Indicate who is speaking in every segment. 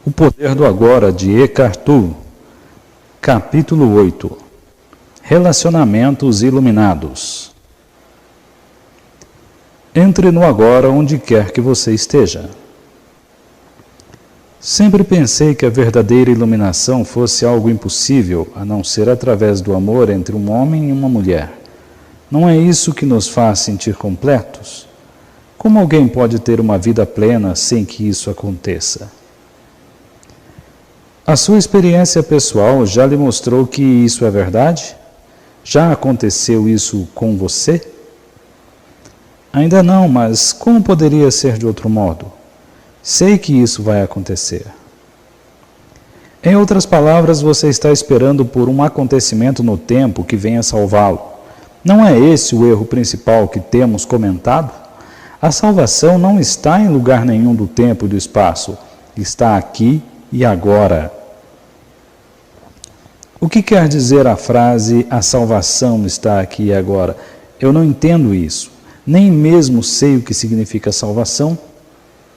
Speaker 1: O Poder do Agora, de Eckhart Tolle, capítulo 8. Relacionamentos iluminados. Entre no agora onde quer que você esteja. Sempre pensei que a verdadeira iluminação fosse algo impossível, a não ser através do amor entre um homem e uma mulher. Não é isso que nos faz sentir completos? Como alguém pode ter uma vida plena sem que isso aconteça? A sua experiência pessoal já lhe mostrou que isso é verdade? Já aconteceu isso com você? Ainda não, mas como poderia ser de outro modo? Sei que isso vai acontecer. Em outras palavras, você está esperando por um acontecimento no tempo que venha salvá-lo. Não é esse o erro principal que temos comentado? A salvação não está em lugar nenhum do tempo e do espaço. Está aqui e agora. O que quer dizer a frase, a salvação está aqui e agora? Eu não entendo isso. Nem mesmo sei o que significa salvação.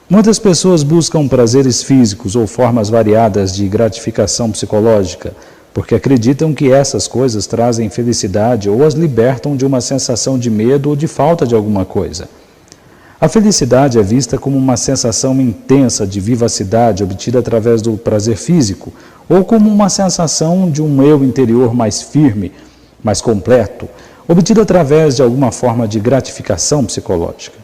Speaker 1: Muitas pessoas buscam prazeres físicos ou formas variadas de gratificação psicológica, porque acreditam que essas coisas trazem felicidade ou as libertam de uma sensação de medo ou de falta de alguma coisa. A felicidade é vista como uma sensação intensa de vivacidade obtida através do prazer físico, ou como uma sensação de um eu interior mais firme, mais completo, obtida através de alguma forma de gratificação psicológica.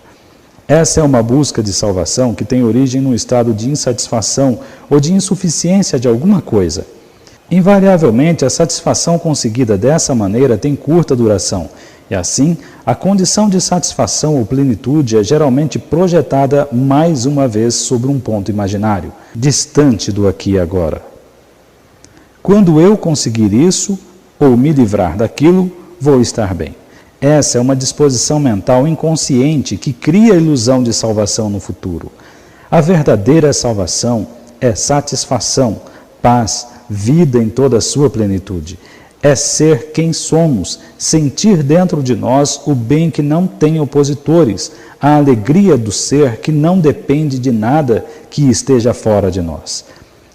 Speaker 1: Essa é uma busca de salvação que tem origem num estado de insatisfação ou de insuficiência de alguma coisa. Invariavelmente, a satisfação conseguida dessa maneira tem curta duração, e assim, a condição de satisfação ou plenitude é geralmente projetada mais uma vez sobre um ponto imaginário, distante do aqui e agora. Quando eu conseguir isso, ou me livrar daquilo, vou estar bem. Essa é uma disposição mental inconsciente que cria a ilusão de salvação no futuro. A verdadeira salvação é satisfação, paz, vida em toda a sua plenitude. É ser quem somos, sentir dentro de nós o bem que não tem opositores, a alegria do ser que não depende de nada que esteja fora de nós.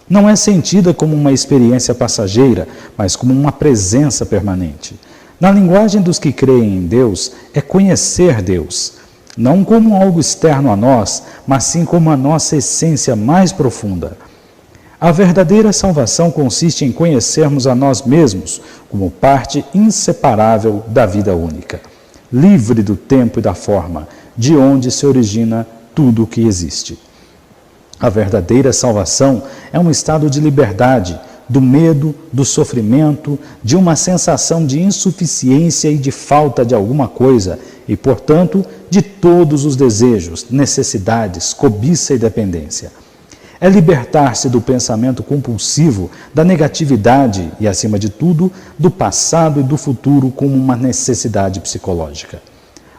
Speaker 1: Não é sentida como uma experiência passageira, mas como uma presença permanente. Na linguagem dos que creem em Deus, é conhecer Deus, não como algo externo a nós, mas sim como a nossa essência mais profunda. A verdadeira salvação consiste em conhecermos a nós mesmos como parte inseparável da vida única, livre do tempo e da forma, de onde se origina tudo o que existe. A verdadeira salvação é um estado de liberdade, do medo, do sofrimento, de uma sensação de insuficiência e de falta de alguma coisa, e, portanto, de todos os desejos, necessidades, cobiça e dependência. É libertar-se do pensamento compulsivo, da negatividade e, acima de tudo, do passado e do futuro como uma necessidade psicológica.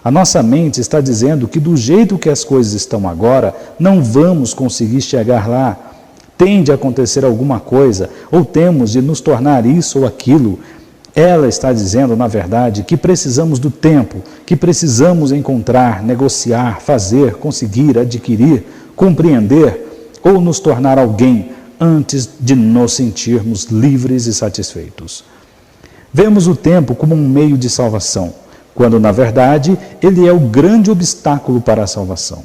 Speaker 1: A nossa mente está dizendo que do jeito que as coisas estão agora, não vamos conseguir chegar lá. Tem de acontecer alguma coisa, ou temos de nos tornar isso ou aquilo. Ela está dizendo, na verdade, que precisamos do tempo, que precisamos encontrar, negociar, fazer, conseguir, adquirir, compreender ou nos tornar alguém antes de nos sentirmos livres e satisfeitos. Vemos o tempo como um meio de salvação, quando, na verdade, ele é o grande obstáculo para a salvação.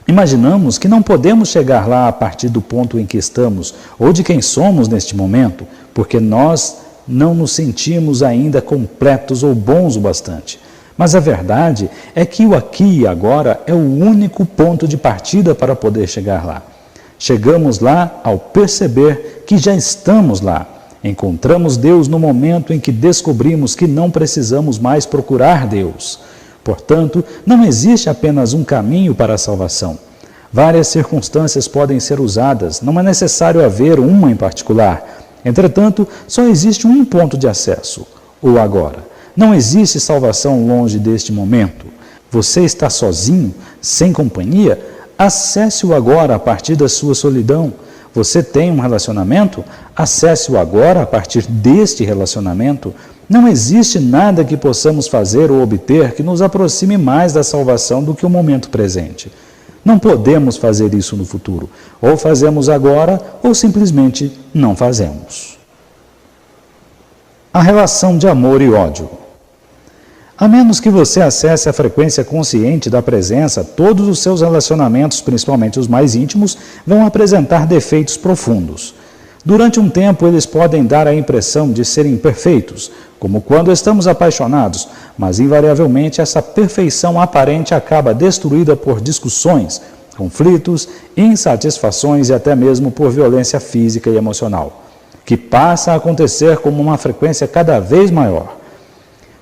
Speaker 1: Imaginamos que não podemos chegar lá a partir do ponto em que estamos ou de quem somos neste momento, porque nós não nos sentimos ainda completos ou bons o bastante. Mas a verdade é que o aqui e agora é o único ponto de partida para poder chegar lá. Chegamos lá ao perceber que já estamos lá. Encontramos Deus no momento em que descobrimos que não precisamos mais procurar Deus. Portanto, não existe apenas um caminho para a salvação. Várias circunstâncias podem ser usadas, não é necessário haver uma em particular. Entretanto, só existe um ponto de acesso, o agora. Não existe salvação longe deste momento. Você está sozinho, sem companhia? Acesse-o agora a partir da sua solidão. Você tem um relacionamento? Acesse-o agora a partir deste relacionamento. Não existe nada que possamos fazer ou obter que nos aproxime mais da salvação do que o momento presente. Não podemos fazer isso no futuro. Ou fazemos agora, ou simplesmente não fazemos. A relação de amor e ódio. A menos que você acesse a frequência consciente da presença, todos os seus relacionamentos, principalmente os mais íntimos, vão apresentar defeitos profundos. Durante um tempo, eles podem dar a impressão de serem perfeitos, como quando estamos apaixonados, mas invariavelmente essa perfeição aparente acaba destruída por discussões, conflitos, insatisfações e até mesmo por violência física e emocional, que passa a acontecer com uma frequência cada vez maior.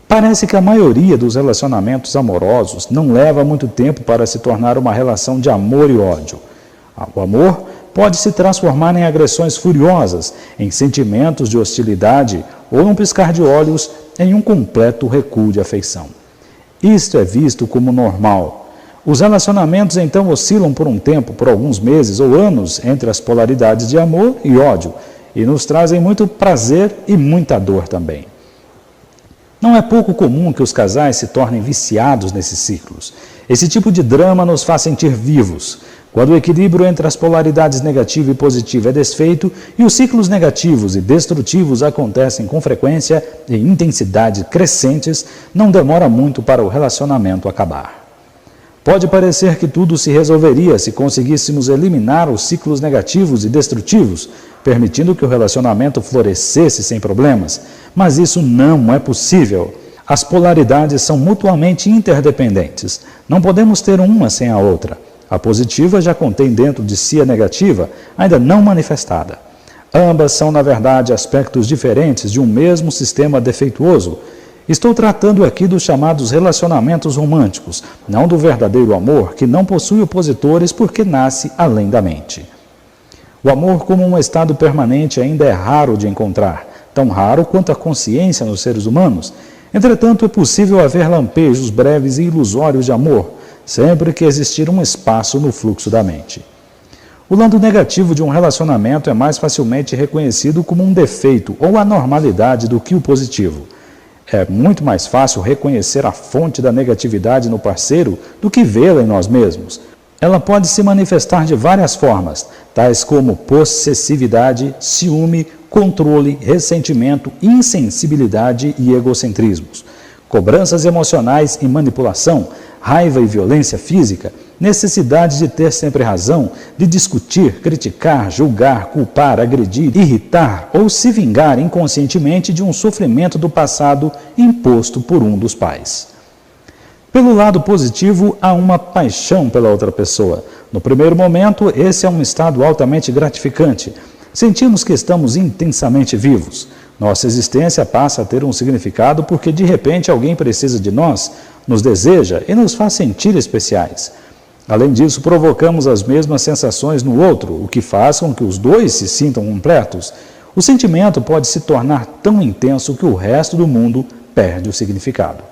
Speaker 1: Parece que a maioria dos relacionamentos amorosos não leva muito tempo para se tornar uma relação de amor e ódio. O amor pode se transformar em agressões furiosas, em sentimentos de hostilidade ou num piscar de olhos em um completo recuo de afeição. Isto é visto como normal. Os relacionamentos então oscilam por um tempo, por alguns meses ou anos, entre as polaridades de amor e ódio, e nos trazem muito prazer e muita dor também. Não é pouco comum que os casais se tornem viciados nesses ciclos. Esse tipo de drama nos faz sentir vivos. Quando o equilíbrio entre as polaridades negativa e positiva é desfeito e os ciclos negativos e destrutivos acontecem com frequência e intensidade crescentes, não demora muito para o relacionamento acabar. Pode parecer que tudo se resolveria se conseguíssemos eliminar os ciclos negativos e destrutivos, permitindo que o relacionamento florescesse sem problemas, mas isso não é possível. As polaridades são mutuamente interdependentes. Não podemos ter uma sem a outra. A positiva já contém dentro de si a negativa, ainda não manifestada. Ambas são, na verdade, aspectos diferentes de um mesmo sistema defeituoso. Estou tratando aqui dos chamados relacionamentos românticos, não do verdadeiro amor, que não possui opositores porque nasce além da mente. O amor como um estado permanente ainda é raro de encontrar, tão raro quanto a consciência nos seres humanos. Entretanto, é possível haver lampejos breves e ilusórios de amor, sempre que existir um espaço no fluxo da mente. O lado negativo de um relacionamento é mais facilmente reconhecido como um defeito ou anormalidade do que o positivo. É muito mais fácil reconhecer a fonte da negatividade no parceiro do que vê-la em nós mesmos. Ela pode se manifestar de várias formas, tais como possessividade, ciúme, controle, ressentimento, insensibilidade e egocentrismos, cobranças emocionais e manipulação, raiva e violência física, necessidade de ter sempre razão, de discutir, criticar, julgar, culpar, agredir, irritar ou se vingar inconscientemente de um sofrimento do passado imposto por um dos pais. Pelo lado positivo, há uma paixão pela outra pessoa. No primeiro momento, esse é um estado altamente gratificante. Sentimos que estamos intensamente vivos. Nossa existência passa a ter um significado porque de repente alguém precisa de nós, nos deseja e nos faz sentir especiais. Além disso, provocamos as mesmas sensações no outro, o que faz com que os dois se sintam completos. O sentimento pode se tornar tão intenso que o resto do mundo perde o significado.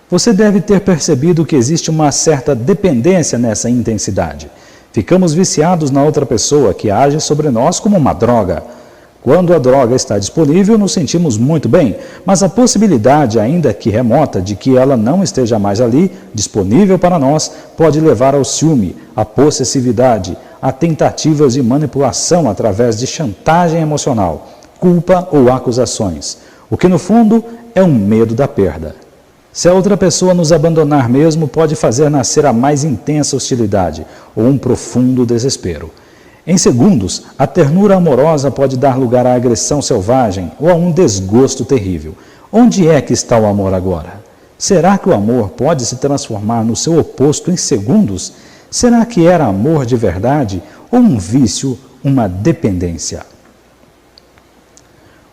Speaker 1: Você deve ter percebido que existe uma certa dependência nessa intensidade. Ficamos viciados na outra pessoa que age sobre nós como uma droga. Quando a droga está disponível, nos sentimos muito bem, mas a possibilidade, ainda que remota, de que ela não esteja mais ali, disponível para nós, pode levar ao ciúme, à possessividade, a tentativas de manipulação através de chantagem emocional, culpa ou acusações, o que no fundo é um medo da perda. Se a outra pessoa nos abandonar mesmo, pode fazer nascer a mais intensa hostilidade ou um profundo desespero. Em segundos, a ternura amorosa pode dar lugar à agressão selvagem ou a um desgosto terrível. Onde é que está o amor agora? Será que o amor pode se transformar no seu oposto em segundos? Será que era amor de verdade ou um vício, uma dependência?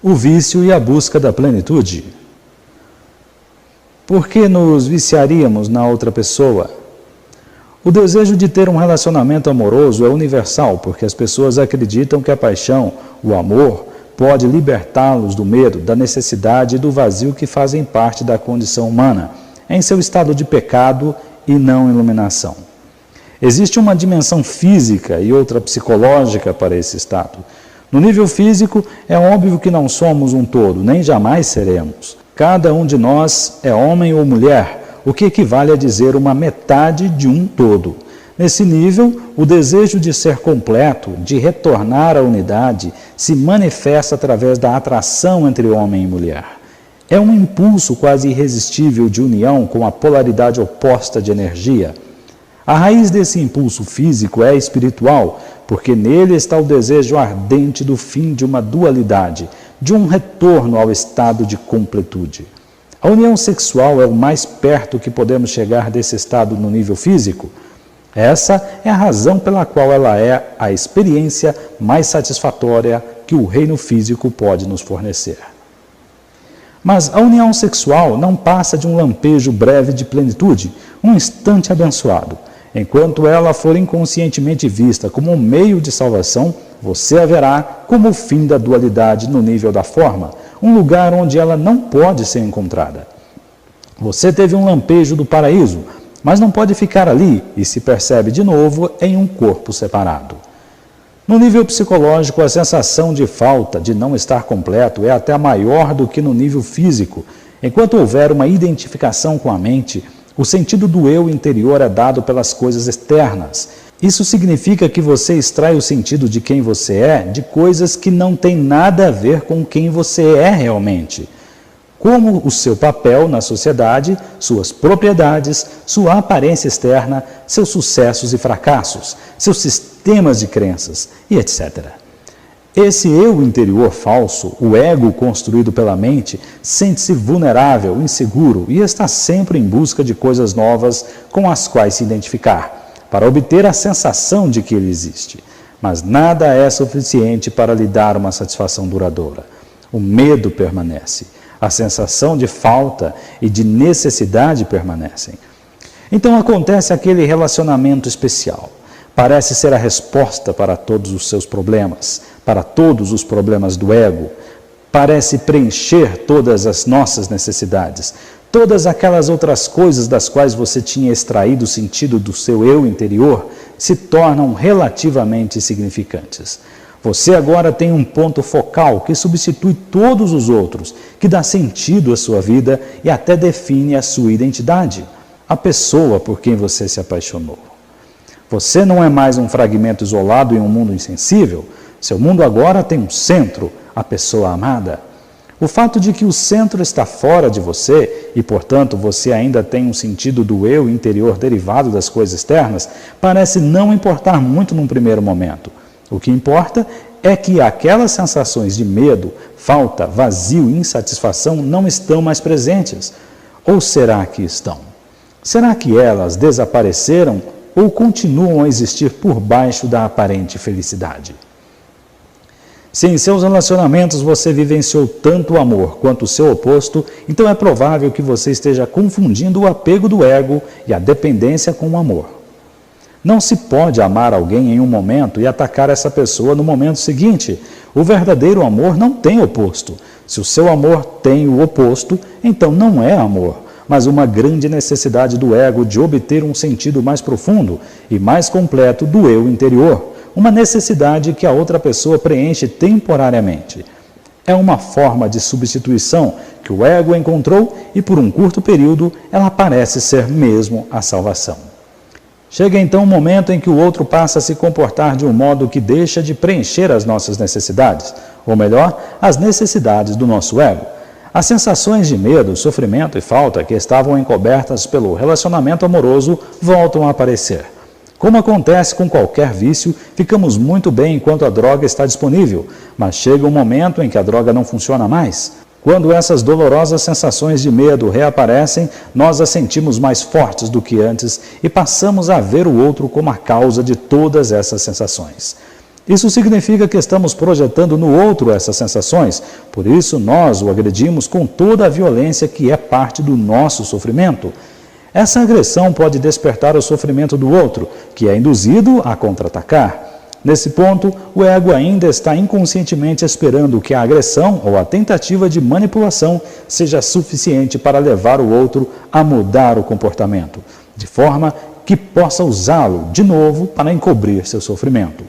Speaker 1: O vício e a busca da plenitude. Por que nos viciaríamos na outra pessoa? O desejo de ter um relacionamento amoroso é universal, porque as pessoas acreditam que a paixão, o amor, pode libertá-los do medo, da necessidade e do vazio que fazem parte da condição humana, em seu estado de pecado e não iluminação. Existe uma dimensão física e outra psicológica para esse estado. No nível físico, é óbvio que não somos um todo, nem jamais seremos. Cada um de nós é homem ou mulher, o que equivale a dizer uma metade de um todo. Nesse nível, o desejo de ser completo, de retornar à unidade, se manifesta através da atração entre homem e mulher. É um impulso quase irresistível de união com a polaridade oposta de energia. A raiz desse impulso físico é espiritual, porque nele está o desejo ardente do fim de uma dualidade, de um retorno ao estado de completude. A união sexual é o mais perto que podemos chegar desse estado no nível físico. Essa é a razão pela qual ela é a experiência mais satisfatória que o reino físico pode nos fornecer. Mas a união sexual não passa de um lampejo breve de plenitude, um instante abençoado. Enquanto ela for inconscientemente vista como um meio de salvação, você a verá como o fim da dualidade no nível da forma, um lugar onde ela não pode ser encontrada. Você teve um lampejo do paraíso, mas não pode ficar ali e se percebe de novo em um corpo separado. No nível psicológico, a sensação de falta, de não estar completo, é até maior do que no nível físico. Enquanto houver uma identificação com a mente, o sentido do eu interior é dado pelas coisas externas. Isso significa que você extrai o sentido de quem você é de coisas que não têm nada a ver com quem você é realmente. Como o seu papel na sociedade, suas propriedades, sua aparência externa, seus sucessos e fracassos, seus sistemas de crenças e etc. Esse eu interior falso, o ego construído pela mente, sente-se vulnerável, inseguro e está sempre em busca de coisas novas com as quais se identificar, para obter a sensação de que ele existe. Mas nada é suficiente para lhe dar uma satisfação duradoura. O medo permanece. A sensação de falta e de necessidade permanecem. Então acontece aquele relacionamento especial. Parece ser a resposta para todos os seus problemas, para todos os problemas do ego. Parece preencher todas as nossas necessidades, todas aquelas outras coisas das quais você tinha extraído o sentido do seu eu interior se tornam relativamente significantes. Você agora tem um ponto focal que substitui todos os outros, que dá sentido à sua vida e até define a sua identidade, a pessoa por quem você se apaixonou. Você não é mais um fragmento isolado em um mundo insensível. Seu mundo agora tem um centro, a pessoa amada. O fato de que o centro está fora de você e, portanto, você ainda tem um sentido do eu interior derivado das coisas externas, parece não importar muito num primeiro momento. O que importa é que aquelas sensações de medo, falta, vazio e insatisfação não estão mais presentes. Ou será que estão? Será que elas desapareceram ou continuam a existir por baixo da aparente felicidade? Se em seus relacionamentos você vivenciou tanto o amor quanto o seu oposto, então é provável que você esteja confundindo o apego do ego e a dependência com o amor. Não se pode amar alguém em um momento e atacar essa pessoa no momento seguinte. O verdadeiro amor não tem oposto. Se o seu amor tem o oposto, então não é amor, mas uma grande necessidade do ego de obter um sentido mais profundo e mais completo do eu interior. Uma necessidade que a outra pessoa preenche temporariamente. É uma forma de substituição que o ego encontrou e por um curto período ela parece ser mesmo a salvação. Chega então um momento em que o outro passa a se comportar de um modo que deixa de preencher as nossas necessidades, ou melhor, as necessidades do nosso ego. As sensações de medo, sofrimento e falta que estavam encobertas pelo relacionamento amoroso voltam a aparecer. Como acontece com qualquer vício, ficamos muito bem enquanto a droga está disponível, mas chega um momento em que a droga não funciona mais. Quando essas dolorosas sensações de medo reaparecem, nós as sentimos mais fortes do que antes e passamos a ver o outro como a causa de todas essas sensações. Isso significa que estamos projetando no outro essas sensações, por isso nós o agredimos com toda a violência que é parte do nosso sofrimento. Essa agressão pode despertar o sofrimento do outro, que é induzido a contra-atacar. Nesse ponto, o ego ainda está inconscientemente esperando que a agressão ou a tentativa de manipulação seja suficiente para levar o outro a mudar o comportamento, de forma que possa usá-lo de novo para encobrir seu sofrimento.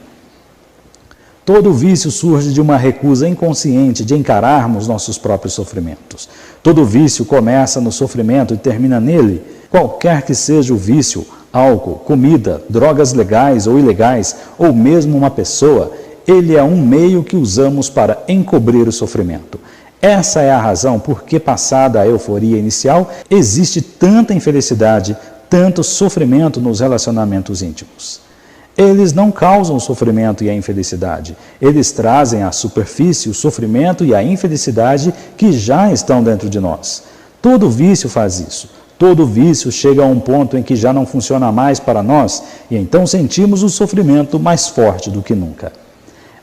Speaker 1: Todo vício surge de uma recusa inconsciente de encararmos nossos próprios Todo vício começa no sofrimento e termina nele. Qualquer que seja o vício, álcool, comida, drogas legais ou ilegais, ou mesmo uma pessoa, ele é um meio que usamos para encobrir o sofrimento. Essa é a razão por que, passada a euforia inicial, existe tanta infelicidade, tanto sofrimento nos relacionamentos íntimos. Eles não causam o sofrimento e a infelicidade. Eles trazem à superfície o sofrimento e a infelicidade que já estão dentro de nós. Todo vício faz isso. Todo vício chega a um ponto em que já não funciona mais para nós e então sentimos o sofrimento mais forte do que nunca.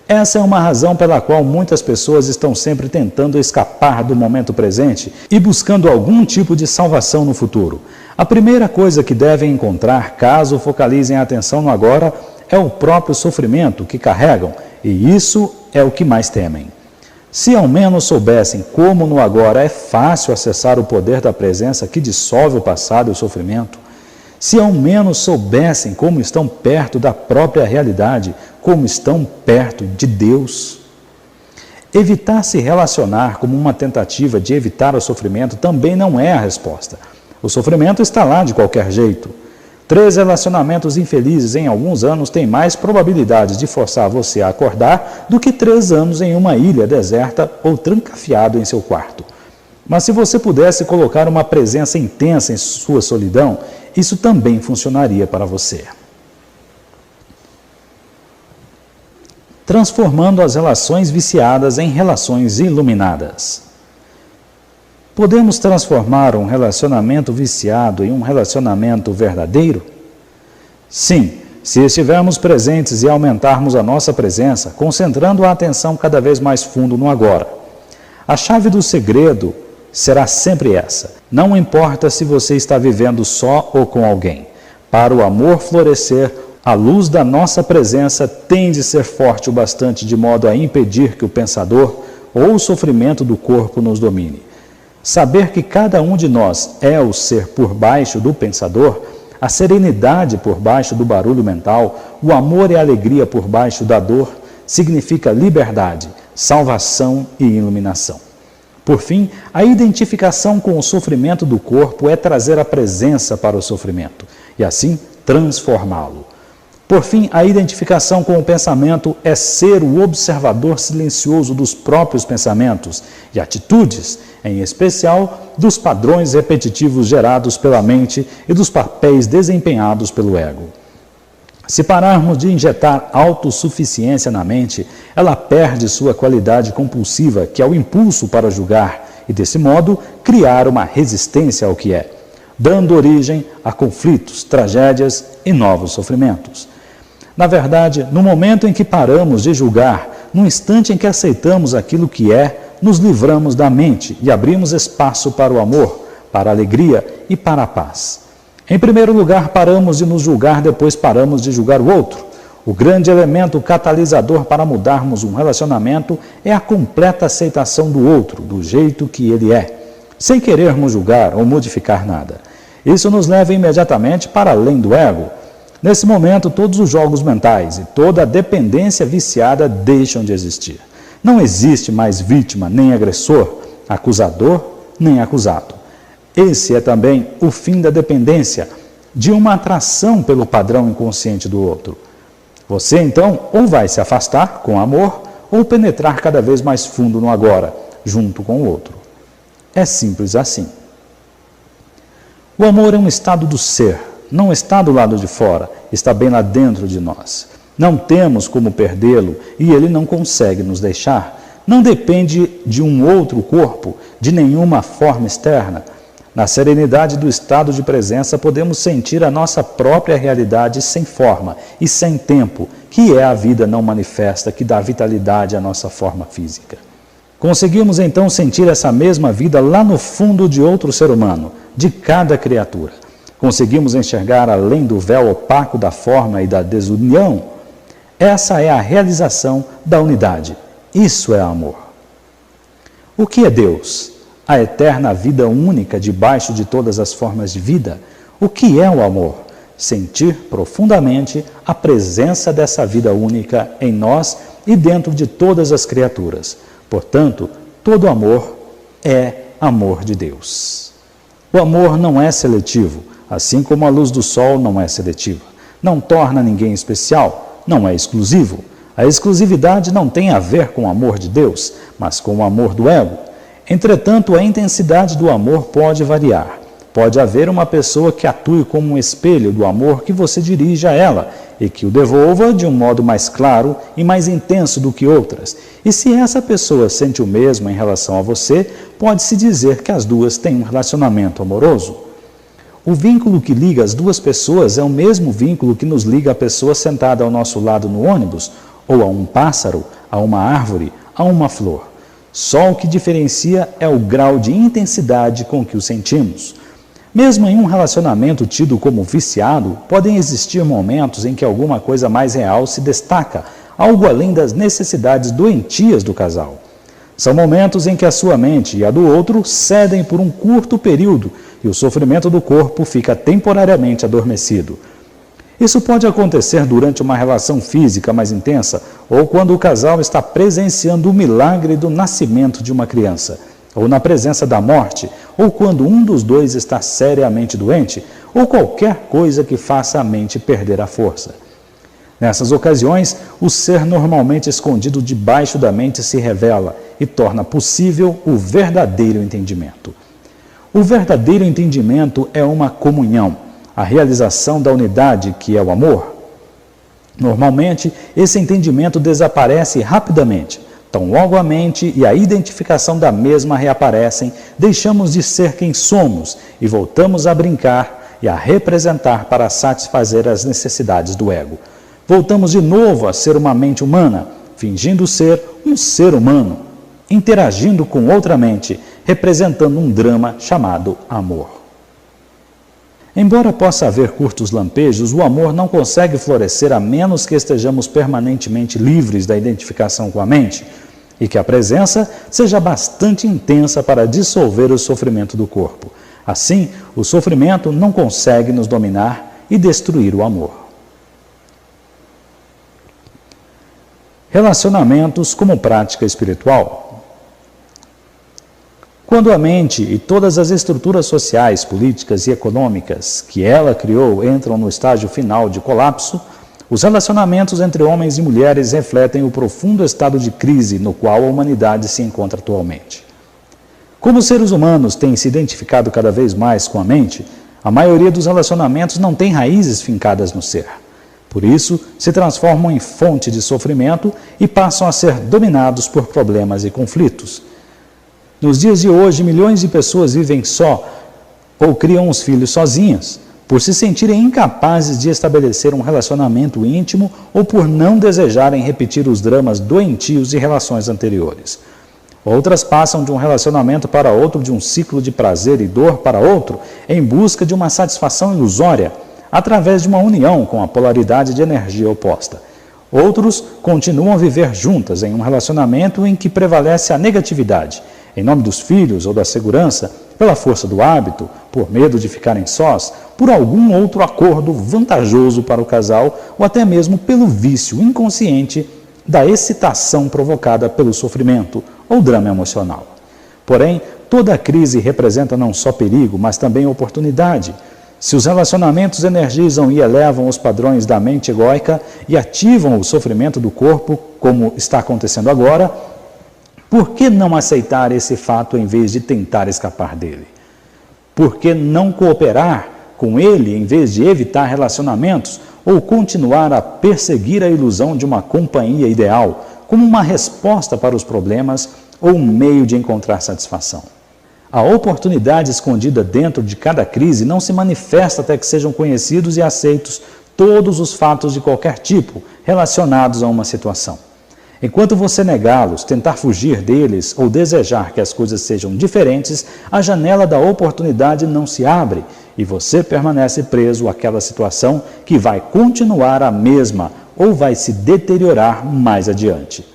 Speaker 1: Essa é uma razão pela qual muitas pessoas estão sempre tentando escapar do momento presente e buscando algum tipo de salvação no futuro. A primeira coisa que devem encontrar, caso focalizem a atenção no agora, é o próprio sofrimento que carregam, e isso é o que mais temem. Se ao menos soubessem como no agora é fácil acessar o poder da presença que dissolve o passado e o sofrimento, se ao menos soubessem como estão perto da própria realidade, como estão perto de Deus. Evitar se relacionar como uma tentativa de evitar o sofrimento também não é a resposta. O sofrimento está lá de qualquer jeito. 3 relacionamentos infelizes em alguns anos têm mais probabilidades de forçar você a acordar do que 3 anos em uma ilha deserta ou trancafiado em seu quarto. Mas se você pudesse colocar uma presença intensa em sua solidão, isso também funcionaria para você. Transformando as relações viciadas em relações iluminadas. Podemos transformar um relacionamento viciado em um relacionamento verdadeiro? Sim, se estivermos presentes e aumentarmos a nossa presença, concentrando a atenção cada vez mais fundo no agora. A chave do segredo será sempre essa. Não importa se você está vivendo só ou com alguém. Para o amor florescer, a luz da nossa presença tem de ser forte o bastante de modo a impedir que o pensador ou o sofrimento do corpo nos domine. Saber que cada um de nós é o ser por baixo do pensador, a serenidade por baixo do barulho mental, o amor e a alegria por baixo da dor, significa liberdade, salvação e iluminação. Por fim, a identificação com o sofrimento do corpo é trazer a presença para o sofrimento e assim transformá-lo. Por fim, a identificação com o pensamento é ser o observador silencioso dos próprios pensamentos e atitudes, em especial dos padrões repetitivos gerados pela mente e dos papéis desempenhados pelo ego. Se pararmos de injetar autossuficiência na mente, ela perde sua qualidade compulsiva, que é o impulso para julgar, e desse modo criar uma resistência ao que é, dando origem a conflitos, tragédias e novos sofrimentos. Na verdade, no momento em que paramos de julgar, no instante em que aceitamos aquilo que é, nos livramos da mente e abrimos espaço para o amor, para a alegria e para a paz. Em primeiro lugar, paramos de nos julgar, depois paramos de julgar o outro. O grande elemento catalisador para mudarmos um relacionamento é a completa aceitação do outro, do jeito que ele é, sem querermos julgar ou modificar nada. Isso nos leva imediatamente para além do ego. Nesse momento, todos os jogos mentais e toda a dependência viciada deixam de existir. Não existe mais vítima, nem agressor, acusador, nem acusado. Esse é também o fim da dependência, de uma atração pelo padrão inconsciente do outro. Você, então, ou vai se afastar com amor, ou penetrar cada vez mais fundo no agora, junto com o outro. É simples assim. O amor é um estado do ser, não está do lado de fora, está bem lá dentro de nós. Não temos como perdê-lo e ele não consegue nos deixar. Não depende de um outro corpo, de nenhuma forma externa. Na serenidade do estado de presença, podemos sentir a nossa própria realidade sem forma e sem tempo, que é a vida não manifesta, que dá vitalidade à nossa forma física. Conseguimos então sentir essa mesma vida lá no fundo de outro ser humano, de cada criatura. Conseguimos enxergar além do véu opaco da forma e da desunião. Essa é a realização da unidade. Isso é amor. O que é Deus? A eterna vida única debaixo de todas as formas de vida. O que é o amor? Sentir profundamente a presença dessa vida única em nós e dentro de todas as criaturas. Portanto, todo amor é amor de Deus. O amor não é seletivo. assim como a luz do sol não é seletiva. Não torna ninguém especial, não é exclusivo. A exclusividade não tem a ver com o amor de Deus, mas com o amor do ego. Entretanto, a intensidade do amor pode variar. Pode haver uma pessoa que atue como um espelho do amor que você dirige a ela e que o devolva de um modo mais claro e mais intenso do que outras. E se essa pessoa sente o mesmo em relação a você, pode-se dizer que as duas têm um relacionamento amoroso. O vínculo que liga as duas pessoas é o mesmo vínculo que nos liga a pessoa sentada ao nosso lado no ônibus, ou a um pássaro, a uma árvore, a uma flor. Só o que diferencia é o grau de intensidade com que o sentimos. Mesmo em um relacionamento tido como viciado, podem existir momentos em que alguma coisa mais real se destaca, algo além das necessidades doentias do casal. São momentos em que a sua mente e a do outro cedem por um curto período e o sofrimento do corpo fica temporariamente adormecido. Isso pode acontecer durante uma relação física mais intensa ou quando o casal está presenciando o milagre do nascimento de uma criança, ou na presença da morte, ou quando um dos dois está seriamente doente, ou qualquer coisa que faça a mente perder a força. Nessas ocasiões, o ser normalmente escondido debaixo da mente se revela e torna possível o verdadeiro entendimento. O verdadeiro entendimento é uma comunhão, a realização da unidade que é o amor. Normalmente, esse entendimento desaparece rapidamente. Tão logo a mente e a identificação da mesma reaparecem, deixamos de ser quem somos e voltamos a brincar e a representar para satisfazer as necessidades do ego. Voltamos de novo a ser uma mente humana, fingindo ser um ser humano, interagindo com outra mente, representando um drama chamado amor. Embora possa haver curtos lampejos, o amor não consegue florescer a menos que estejamos permanentemente livres da identificação com a mente e que a presença seja bastante intensa para dissolver o sofrimento do corpo. Assim, o sofrimento não consegue nos dominar e destruir o amor. Relacionamentos como prática espiritual. Quando a mente e todas as estruturas sociais, políticas e econômicas que ela criou entram no estágio final de colapso, os relacionamentos entre homens e mulheres refletem o profundo estado de crise no qual a humanidade se encontra atualmente. Como os seres humanos têm se identificado cada vez mais com a mente, a maioria dos relacionamentos não tem raízes fincadas no ser. Por isso, se transformam em fonte de sofrimento e passam a ser dominados por problemas e conflitos. Nos dias de hoje, milhões de pessoas vivem só ou criam os filhos sozinhas, por se sentirem incapazes de estabelecer um relacionamento íntimo ou por não desejarem repetir os dramas doentios de relações anteriores. Outras passam de um relacionamento para outro, de um ciclo de prazer e dor para outro, em busca de uma satisfação ilusória, através de uma união com a polaridade de energia oposta. Outros continuam a viver juntas em um relacionamento em que prevalece a negatividade, em nome dos filhos ou da segurança, pela força do hábito, por medo de ficarem sós, por algum outro acordo vantajoso para o casal ou até mesmo pelo vício inconsciente da excitação provocada pelo sofrimento ou drama emocional. Porém, toda crise representa não só perigo, mas também oportunidade. Se os relacionamentos energizam e elevam os padrões da mente egóica e ativam o sofrimento do corpo, como está acontecendo agora, por que não aceitar esse fato em vez de tentar escapar dele? Por que não cooperar com ele em vez de evitar relacionamentos ou continuar a perseguir a ilusão de uma companhia ideal como uma resposta para os problemas ou um meio de encontrar satisfação? A oportunidade escondida dentro de cada crise não se manifesta até que sejam conhecidos e aceitos todos os fatos de qualquer tipo relacionados a uma situação. Enquanto você negá-los, tentar fugir deles ou desejar que as coisas sejam diferentes, a janela da oportunidade não se abre e você permanece preso àquela situação que vai continuar a mesma ou vai se deteriorar mais adiante.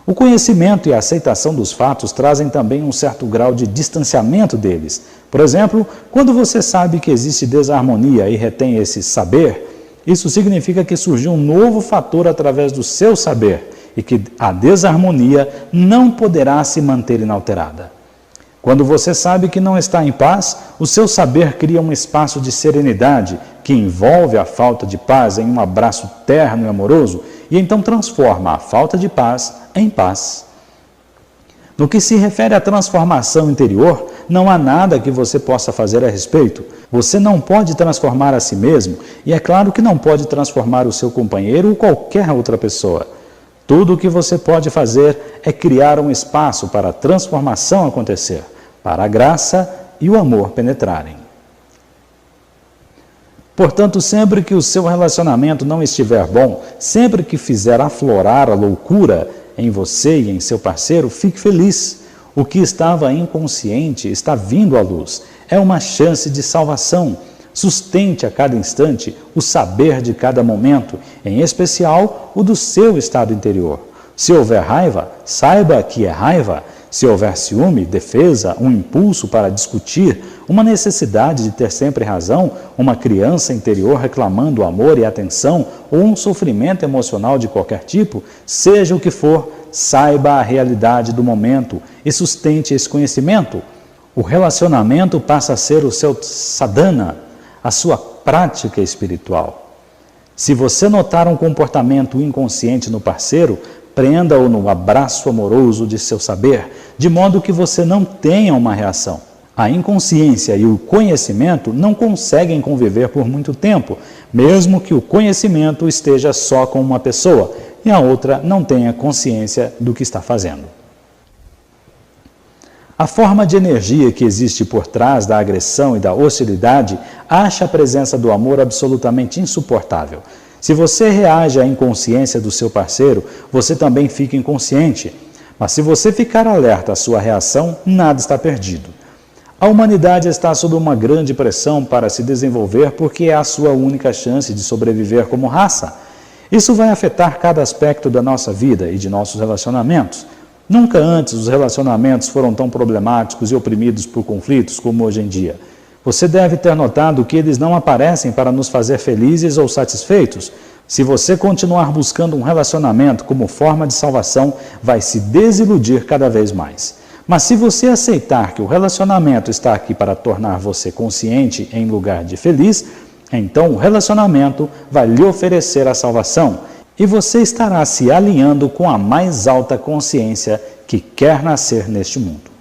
Speaker 1: O conhecimento e a aceitação dos fatos trazem também um certo grau de distanciamento deles. Por exemplo, quando você sabe que existe desarmonia e retém esse saber, isso significa que surgiu um novo fator através do seu saber e que a desarmonia não poderá se manter inalterada. Quando você sabe que não está em paz, o seu saber cria um espaço de serenidade que envolve a falta de paz em um abraço terno e amoroso e então transforma a falta de paz em paz. No que se refere à transformação interior, não há nada que você possa fazer a respeito. Você não pode transformar a si mesmo e é claro que não pode transformar o seu companheiro ou qualquer outra pessoa. Tudo o que você pode fazer é criar um espaço para a transformação acontecer, para a graça e o amor penetrarem. Portanto, sempre que o seu relacionamento não estiver bom, sempre que fizer aflorar a loucura em você e em seu parceiro, fique feliz. O que estava inconsciente está vindo à luz. É uma chance de salvação. Sustente a cada instante o saber de cada momento, em especial o do seu estado interior. Se houver raiva, saiba que é raiva. Se houver ciúme, defesa, um impulso para discutir, uma necessidade de ter sempre razão, uma criança interior reclamando amor e atenção, ou um sofrimento emocional de qualquer tipo, seja o que for, saiba a realidade do momento e sustente esse conhecimento. O relacionamento passa a ser o seu sadhana, a sua prática espiritual. Se você notar um comportamento inconsciente no parceiro, prenda-o no abraço amoroso de seu saber, de modo que você não tenha uma reação. A inconsciência e o conhecimento não conseguem conviver por muito tempo, mesmo que o conhecimento esteja só com uma pessoa e a outra não tenha consciência do que está fazendo. A forma de energia que existe por trás da agressão e da hostilidade acha a presença do amor absolutamente insuportável. Se você reage à inconsciência do seu parceiro, você também fica inconsciente. Mas se você ficar alerta à sua reação, nada está perdido. A humanidade está sob uma grande pressão para se desenvolver porque é a sua única chance de sobreviver como raça. Isso vai afetar cada aspecto da nossa vida e de nossos relacionamentos. Nunca antes os relacionamentos foram tão problemáticos e oprimidos por conflitos como hoje em dia. Você deve ter notado que eles não aparecem para nos fazer felizes ou satisfeitos. Se você continuar buscando um relacionamento como forma de salvação, vai se desiludir cada vez mais. Mas se você aceitar que o relacionamento está aqui para tornar você consciente em lugar de feliz, então o relacionamento vai lhe oferecer a salvação e você estará se alinhando com a mais alta consciência que quer nascer neste mundo.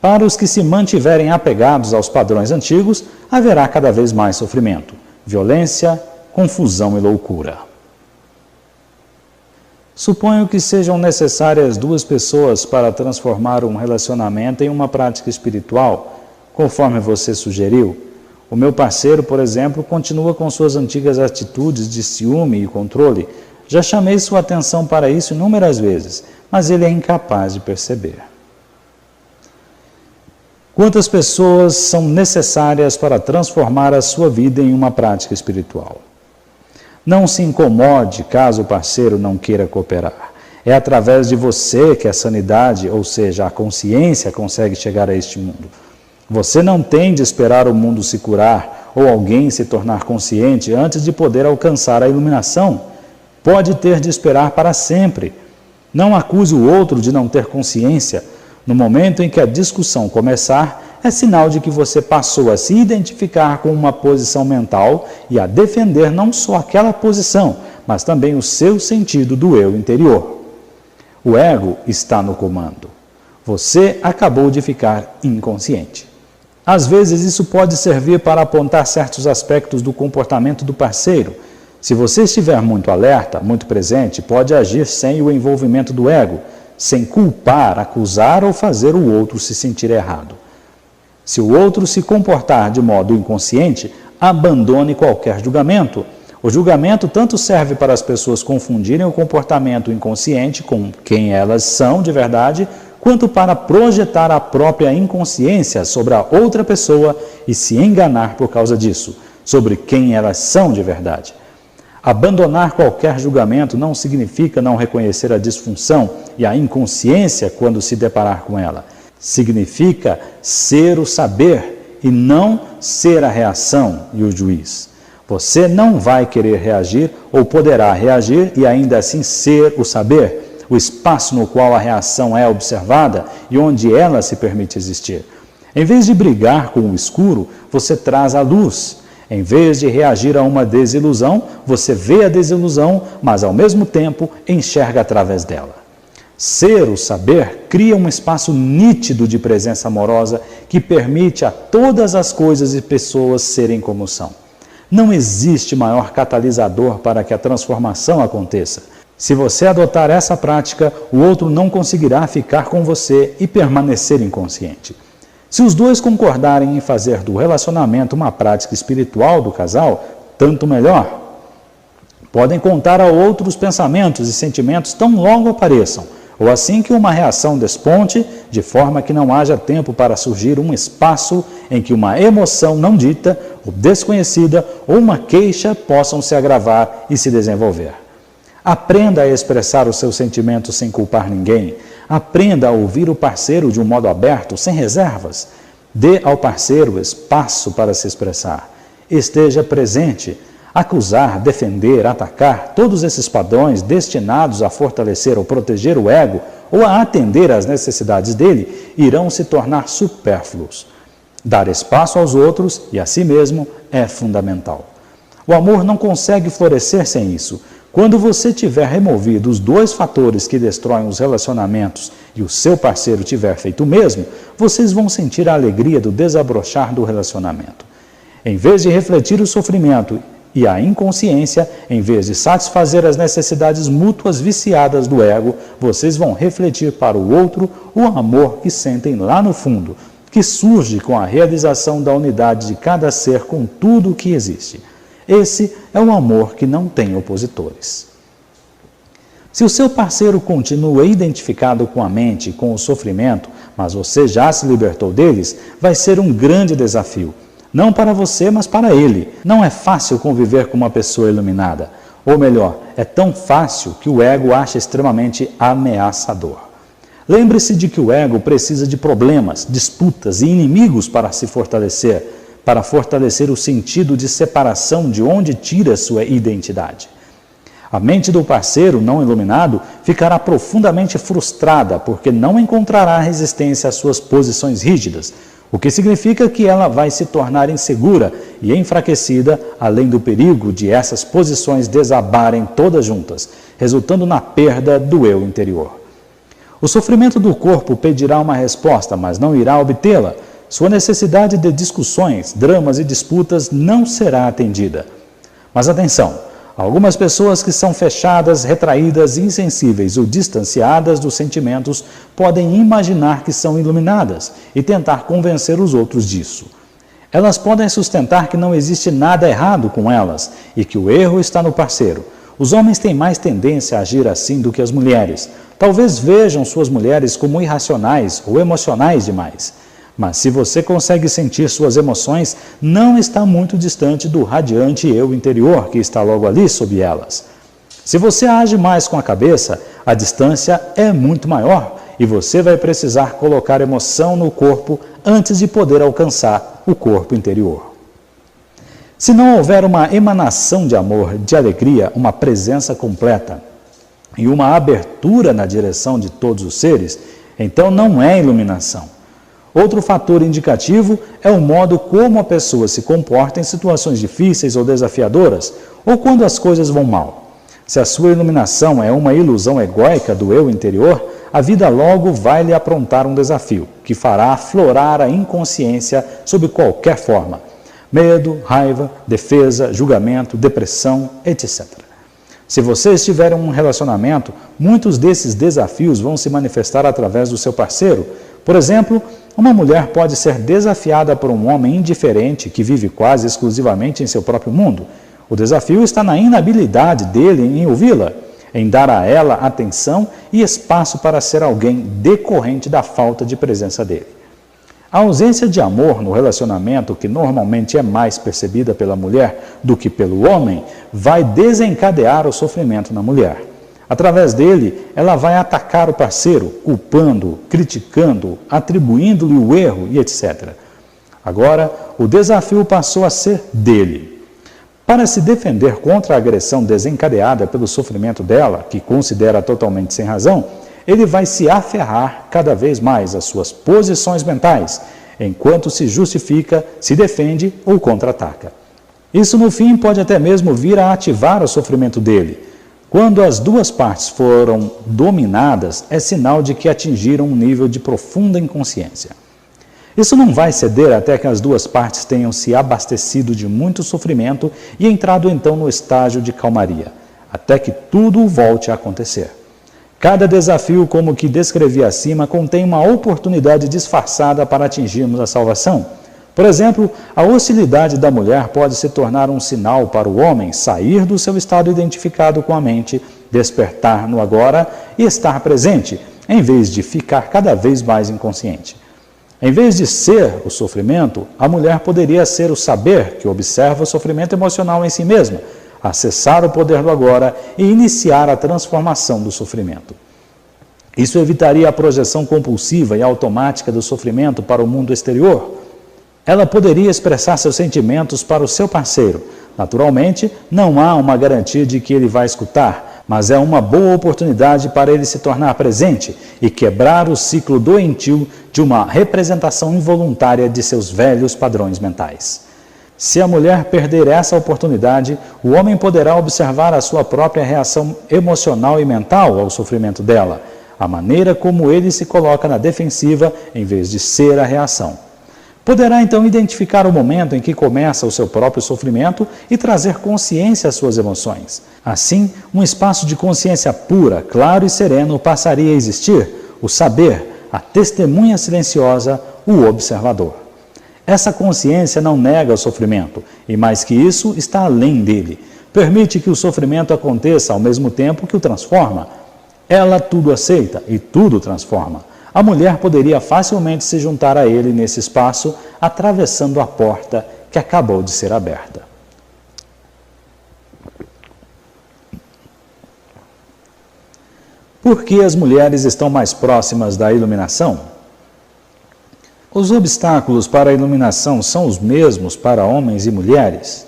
Speaker 1: Para os que se mantiverem apegados aos padrões antigos, haverá cada vez mais sofrimento, violência, confusão e loucura. Suponho que sejam necessárias duas pessoas para transformar um relacionamento em uma prática espiritual, conforme você sugeriu. O meu parceiro, por exemplo, continua com suas antigas atitudes de ciúme e controle. Já chamei sua atenção para isso inúmeras vezes, mas ele é incapaz de perceber. Quantas pessoas são necessárias para transformar a sua vida em uma prática espiritual? Não se incomode caso o parceiro não queira cooperar. É através de você que a sanidade, ou seja, a consciência, consegue chegar a este mundo. Você não tem de esperar o mundo se curar ou alguém se tornar consciente antes de poder alcançar a iluminação. Pode ter de esperar para sempre. Não acuse o outro de não ter consciência. No momento em que a discussão começar, é sinal de que você passou a se identificar com uma posição mental e a defender não só aquela posição, mas também o seu sentido do eu interior. O ego está no comando. Você acabou de ficar inconsciente. Às vezes isso pode servir para apontar certos aspectos do comportamento do parceiro. Se você estiver muito alerta, muito presente, pode agir sem o envolvimento do ego, sem culpar, acusar ou fazer o outro se sentir errado. Se o outro se comportar de modo inconsciente, abandone qualquer julgamento. O julgamento tanto serve para as pessoas confundirem o comportamento inconsciente com quem elas são de verdade, quanto para projetar a própria inconsciência sobre a outra pessoa e se enganar por causa disso, sobre quem elas são de verdade. Abandonar qualquer julgamento não significa não reconhecer a disfunção e a inconsciência quando se deparar com ela. Significa ser o saber e não ser a reação e o juiz. Você não vai querer reagir ou poderá reagir e ainda assim ser o saber. o espaço no qual a reação é observada e onde ela se permite existir. Em vez de brigar com o escuro, você traz a luz. Em vez de reagir a uma desilusão, você vê a desilusão, mas ao mesmo tempo enxerga através dela. Ser o saber cria um espaço nítido de presença amorosa que permite a todas as coisas e pessoas serem como são. Não existe maior catalisador para que a transformação aconteça. Se você adotar essa prática, o outro não conseguirá ficar com você e permanecer inconsciente. Se os dois concordarem em fazer do relacionamento uma prática espiritual do casal, tanto melhor. Podem contar a outros pensamentos e sentimentos tão logo apareçam, ou assim que uma reação desponte, de forma que não haja tempo para surgir um espaço em que uma emoção não dita, ou desconhecida, ou uma queixa possam se agravar e se desenvolver. Aprenda a expressar os seus sentimentos sem culpar ninguém. Aprenda a ouvir o parceiro de um modo aberto, sem reservas. Dê ao parceiro espaço para se expressar. Esteja presente. Acusar, defender, atacar, todos esses padrões destinados a fortalecer ou proteger o ego ou a atender às necessidades dele, irão se tornar supérfluos. Dar espaço aos outros e a si mesmo é fundamental. O amor não consegue florescer sem isso. Quando você tiver removido os dois fatores que destroem os relacionamentos e o seu parceiro tiver feito o mesmo, vocês vão sentir a alegria do desabrochar do relacionamento. Em vez de refletir o sofrimento e a inconsciência, em vez de satisfazer as necessidades mútuas viciadas do ego, vocês vão refletir para o outro o amor que sentem lá no fundo, que surge com a realização da unidade de cada ser com tudo o que existe. Esse é um amor que não tem opositores. Se o seu parceiro continua identificado com a mente e com o sofrimento, mas você já se libertou deles, vai ser um grande desafio. Não para você, mas para ele. Não é fácil conviver com uma pessoa iluminada. Ou melhor, é tão fácil que o ego acha extremamente ameaçador. Lembre-se de que o ego precisa de problemas, disputas e inimigos para se fortalecer, para fortalecer o sentido de separação de onde tira sua identidade. A mente do parceiro não iluminado ficará profundamente frustrada porque não encontrará resistência às suas posições rígidas, o que significa que ela vai se tornar insegura e enfraquecida, além do perigo de essas posições desabarem todas juntas, resultando na perda do eu interior. O sofrimento do corpo pedirá uma resposta, mas não irá obtê-la. Sua necessidade de discussões, dramas e disputas não será atendida. Mas atenção! Algumas pessoas que são fechadas, retraídas, insensíveis ou distanciadas dos sentimentos podem imaginar que são iluminadas e tentar convencer os outros disso. Elas podem sustentar que não existe nada errado com elas e que o erro está no parceiro. Os homens têm mais tendência a agir assim do que as mulheres. Talvez vejam suas mulheres como irracionais ou emocionais demais. Mas se você consegue sentir suas emoções, não está muito distante do radiante eu interior que está logo ali sob elas. Se você age mais com a cabeça, a distância é muito maior e você vai precisar colocar emoção no corpo antes de poder alcançar o corpo interior. Se não houver uma emanação de amor, de alegria, uma presença completa e uma abertura na direção de todos os seres, então não é iluminação. Outro fator indicativo é o modo como a pessoa se comporta em situações difíceis ou desafiadoras, ou quando as coisas vão mal. Se a sua iluminação é uma ilusão egóica do eu interior, a vida logo vai lhe aprontar um desafio, que fará aflorar a inconsciência sob qualquer forma. Medo, raiva, defesa, julgamento, depressão, etc. Se você estiver em um relacionamento, muitos desses desafios vão se manifestar através do seu parceiro. Por exemplo, uma mulher pode ser desafiada por um homem indiferente que vive quase exclusivamente em seu próprio mundo. O desafio está na inabilidade dele em ouvi-la, em dar a ela atenção e espaço para ser alguém decorrente da falta de presença dele. A ausência de amor no relacionamento, que normalmente é mais percebida pela mulher do que pelo homem, vai desencadear o sofrimento na mulher. Através dele, ela vai atacar o parceiro, culpando, criticando, atribuindo-lhe o erro e etc. Agora, o desafio passou a ser dele. Para se defender contra a agressão desencadeada pelo sofrimento dela, que considera totalmente sem razão, ele vai se aferrar cada vez mais às suas posições mentais, enquanto se justifica, se defende ou contra-ataca. Isso, no fim, pode até mesmo vir a ativar o sofrimento dele. Quando as duas partes foram dominadas, é sinal de que atingiram um nível de profunda inconsciência. Isso não vai ceder até que as duas partes tenham se abastecido de muito sofrimento e entrado então no estágio de calmaria, até que tudo volte a acontecer. Cada desafio, como o que descrevi acima, contém uma oportunidade disfarçada para atingirmos a salvação. Por exemplo, a hostilidade da mulher pode se tornar um sinal para o homem sair do seu estado identificado com a mente, despertar no agora e estar presente, em vez de ficar cada vez mais inconsciente. Em vez de ser o sofrimento, a mulher poderia ser o saber que observa o sofrimento emocional em si mesma, acessar o poder do agora e iniciar a transformação do sofrimento. Isso evitaria a projeção compulsiva e automática do sofrimento para o mundo exterior. Ela poderia expressar seus sentimentos para o seu parceiro. Naturalmente, não há uma garantia de que ele vai escutar, mas é uma boa oportunidade para ele se tornar presente e quebrar o ciclo doentio de uma representação involuntária de seus velhos padrões mentais. Se a mulher perder essa oportunidade, o homem poderá observar a sua própria reação emocional e mental ao sofrimento dela, a maneira como ele se coloca na defensiva em vez de ser a reação. Poderá então identificar o momento em que começa o seu próprio sofrimento e trazer consciência às suas emoções. Assim, um espaço de consciência pura, claro e sereno passaria a existir, o saber, a testemunha silenciosa, o observador. Essa consciência não nega o sofrimento, e mais que isso, está além dele. Permite que o sofrimento aconteça ao mesmo tempo que o transforma. Ela tudo aceita e tudo transforma. A mulher poderia facilmente se juntar a ele nesse espaço, atravessando a porta que acabou de ser aberta. Por que as mulheres estão mais próximas da iluminação? Os obstáculos para a iluminação são os mesmos para homens e mulheres?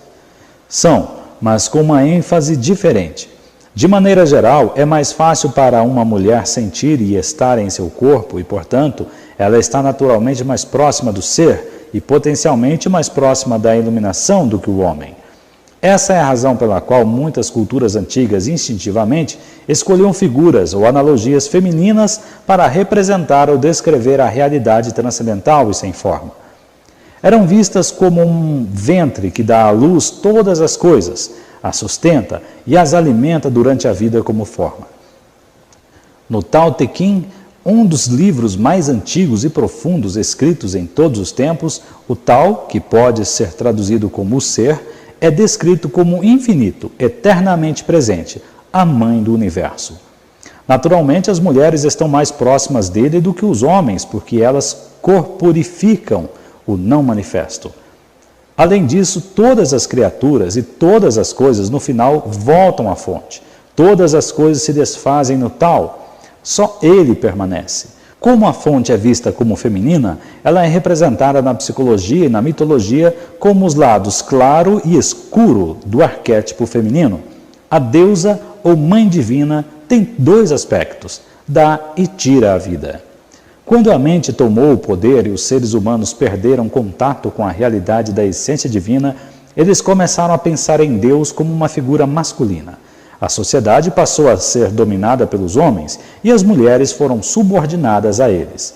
Speaker 1: São, mas com uma ênfase diferente. De maneira geral, é mais fácil para uma mulher sentir e estar em seu corpo e, portanto, ela está naturalmente mais próxima do ser e potencialmente mais próxima da iluminação do que o homem. Essa é a razão pela qual muitas culturas antigas instintivamente escolhiam figuras ou analogias femininas para representar ou descrever a realidade transcendental e sem forma. Eram vistas como um ventre que dá à luz todas as coisas, as sustenta e as alimenta durante a vida como forma. No Tao Te Ching, um dos livros mais antigos e profundos escritos em todos os tempos, o Tao, que pode ser traduzido como o ser, é descrito como infinito, eternamente presente, a mãe do universo. Naturalmente, as mulheres estão mais próximas dele do que os homens, porque elas corporificam o não manifesto. Além disso, todas as criaturas e todas as coisas, no final, voltam à fonte. Todas as coisas se desfazem no Tao, só ele permanece. Como a fonte é vista como feminina, ela é representada na psicologia e na mitologia como os lados claro e escuro do arquétipo feminino. A deusa ou mãe divina tem dois aspectos, dá e tira a vida. Quando a mente tomou o poder e os seres humanos perderam contato com a realidade da essência divina, eles começaram a pensar em Deus como uma figura masculina. A sociedade passou a ser dominada pelos homens e as mulheres foram subordinadas a eles.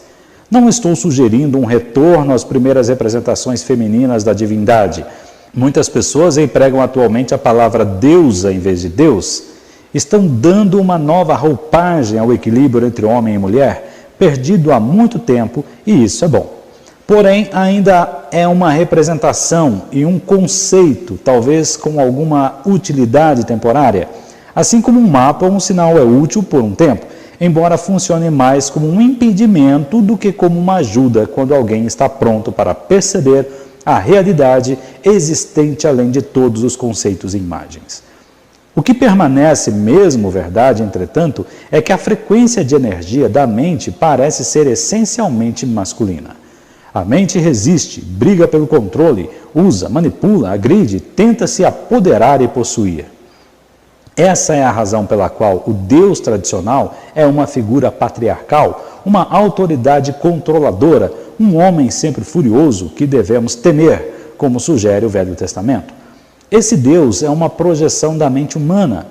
Speaker 1: Não estou sugerindo um retorno às primeiras representações femininas da divindade. Muitas pessoas empregam atualmente a palavra deusa em vez de Deus. Estão dando uma nova roupagem ao equilíbrio entre homem e mulher, perdido há muito tempo, e isso é bom. Porém, ainda é uma representação e um conceito, talvez com alguma utilidade temporária. Assim como um mapa ou um sinal é útil por um tempo, embora funcione mais como um impedimento do que como uma ajuda quando alguém está pronto para perceber a realidade existente além de todos os conceitos e imagens. O que permanece mesmo verdade, entretanto, é que a frequência de energia da mente parece ser essencialmente masculina. A mente resiste, briga pelo controle, usa, manipula, agride, tenta se apoderar e possuir. Essa é a razão pela qual o Deus tradicional é uma figura patriarcal, uma autoridade controladora, um homem sempre furioso que devemos temer, como sugere o Velho Testamento. Esse Deus é uma projeção da mente humana.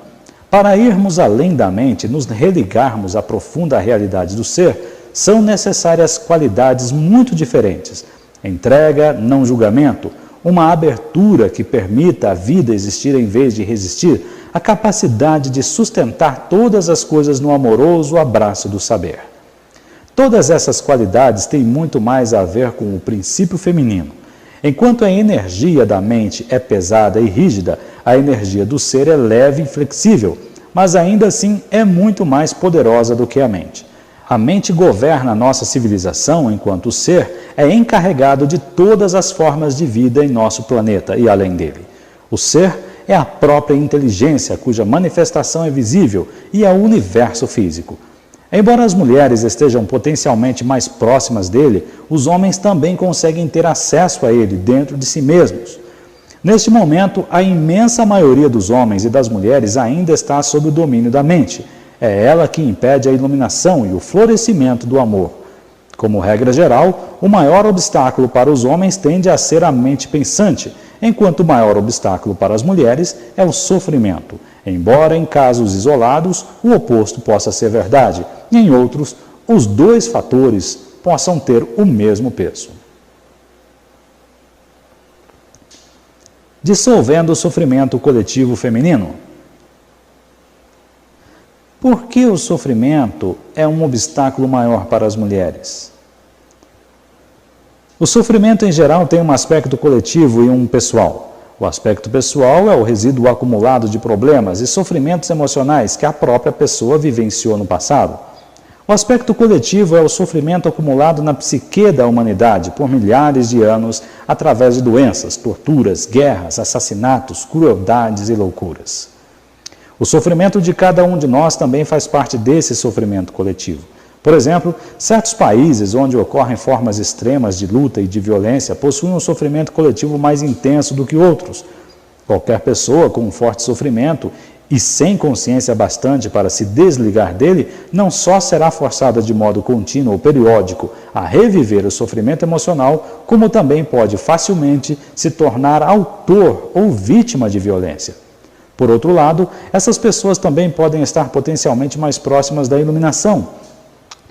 Speaker 1: Para irmos além da mente, nos religarmos à profunda realidade do ser, são necessárias qualidades muito diferentes: entrega, não julgamento, uma abertura que permita a vida existir em vez de resistir, a capacidade de sustentar todas as coisas no amoroso abraço do saber. Todas essas qualidades têm muito mais a ver com o princípio feminino. Enquanto a energia da mente é pesada e rígida, a energia do ser é leve e flexível, mas ainda assim é muito mais poderosa do que a mente. A mente governa a nossa civilização, enquanto o ser é encarregado de todas as formas de vida em nosso planeta e além dele. O ser é a própria inteligência, cuja manifestação é visível, e é o universo físico. Embora as mulheres estejam potencialmente mais próximas dele, os homens também conseguem ter acesso a ele dentro de si mesmos. Neste momento, a imensa maioria dos homens e das mulheres ainda está sob o domínio da mente. É ela que impede a iluminação e o florescimento do amor. Como regra geral, o maior obstáculo para os homens tende a ser a mente pensante, enquanto o maior obstáculo para as mulheres é o sofrimento. Embora em casos isolados o oposto possa ser verdade, e em outros os dois fatores possam ter o mesmo peso. Dissolvendo o sofrimento coletivo feminino. Por que o sofrimento é um obstáculo maior para as mulheres? O sofrimento em geral tem um aspecto coletivo e um pessoal. O aspecto pessoal é o resíduo acumulado de problemas e sofrimentos emocionais que a própria pessoa vivenciou no passado. O aspecto coletivo é o sofrimento acumulado na psique da humanidade por milhares de anos através de doenças, torturas, guerras, assassinatos, crueldades e loucuras. O sofrimento de cada um de nós também faz parte desse sofrimento coletivo. Por exemplo, certos países onde ocorrem formas extremas de luta e de violência possuem um sofrimento coletivo mais intenso do que outros. Qualquer pessoa com um forte sofrimento e sem consciência bastante para se desligar dele, não só será forçada de modo contínuo ou periódico a reviver o sofrimento emocional, como também pode facilmente se tornar autor ou vítima de violência. Por outro lado, essas pessoas também podem estar potencialmente mais próximas da iluminação.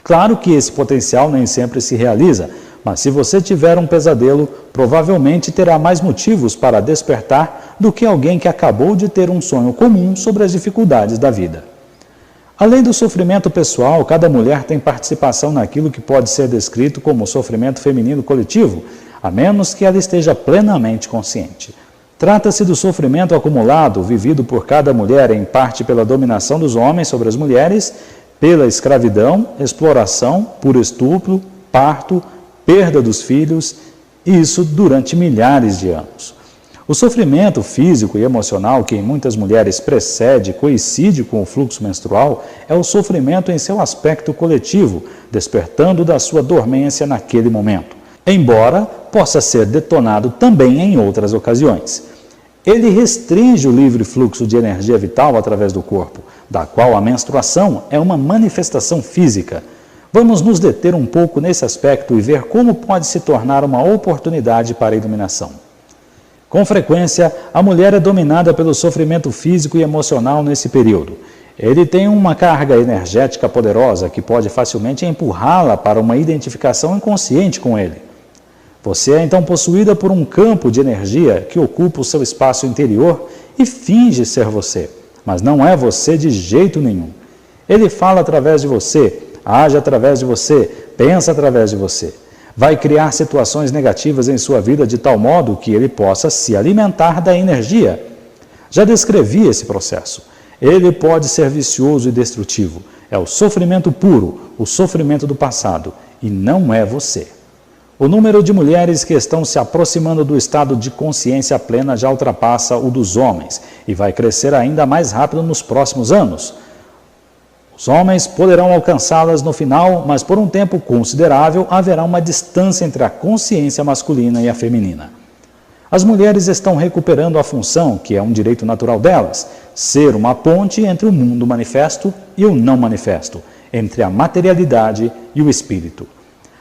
Speaker 1: Claro que esse potencial nem sempre se realiza, mas se você tiver um pesadelo, provavelmente terá mais motivos para despertar do que alguém que acabou de ter um sonho comum sobre as dificuldades da vida. Além do sofrimento pessoal, cada mulher tem participação naquilo que pode ser descrito como sofrimento feminino coletivo, a menos que ela esteja plenamente consciente. Trata-se do sofrimento acumulado, vivido por cada mulher, em parte pela dominação dos homens sobre as mulheres, pela escravidão, exploração, por estupro, parto, perda dos filhos, e isso durante milhares de anos. O sofrimento físico e emocional que em muitas mulheres precede e coincide com o fluxo menstrual é o sofrimento em seu aspecto coletivo, despertando da sua dormência naquele momento, embora possa ser detonado também em outras ocasiões. Ele restringe o livre fluxo de energia vital através do corpo, da qual a menstruação é uma manifestação física. Vamos nos deter um pouco nesse aspecto e ver como pode se tornar uma oportunidade para a iluminação. Com frequência, a mulher é dominada pelo sofrimento físico e emocional nesse período. Ele tem uma carga energética poderosa que pode facilmente empurrá-la para uma identificação inconsciente com ele. Você é então possuída por um campo de energia que ocupa o seu espaço interior e finge ser você, mas não é você de jeito nenhum. Ele fala através de você, age através de você, pensa através de você. Vai criar situações negativas em sua vida de tal modo que ele possa se alimentar da energia. Já descrevi esse processo. Ele pode ser vicioso e destrutivo. É o sofrimento puro, o sofrimento do passado, e não é você. O número de mulheres que estão se aproximando do estado de consciência plena já ultrapassa o dos homens e vai crescer ainda mais rápido nos próximos anos. O Os homens poderão alcançá-las no final, mas por um tempo considerável haverá uma distância entre a consciência masculina e a feminina. As mulheres estão recuperando a função, que é um direito natural delas, ser uma ponte entre o mundo manifesto e o não manifesto, entre a materialidade e o espírito.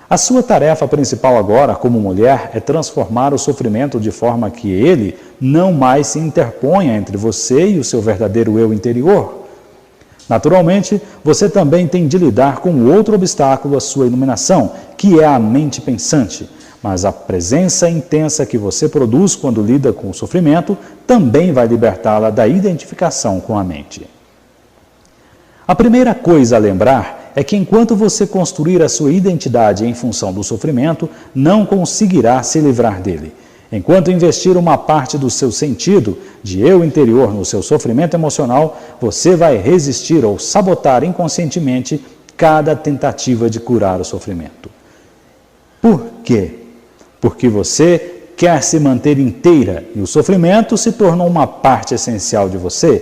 Speaker 1: A sua tarefa principal agora, como mulher, é transformar o sofrimento de forma que ele não mais se interponha entre você e o seu verdadeiro eu interior. Naturalmente, você também tem de lidar com outro obstáculo à sua iluminação, que é a mente pensante. Mas a presença intensa que você produz quando lida com o sofrimento também vai libertá-la da identificação com a mente. A primeira coisa a lembrar é que enquanto você construir a sua identidade em função do sofrimento, não conseguirá se livrar dele. Enquanto investir uma parte do seu sentido de eu interior no seu sofrimento emocional, você vai resistir ou sabotar inconscientemente cada tentativa de curar o sofrimento. Por quê? Porque você quer se manter inteira e o sofrimento se tornou uma parte essencial de você.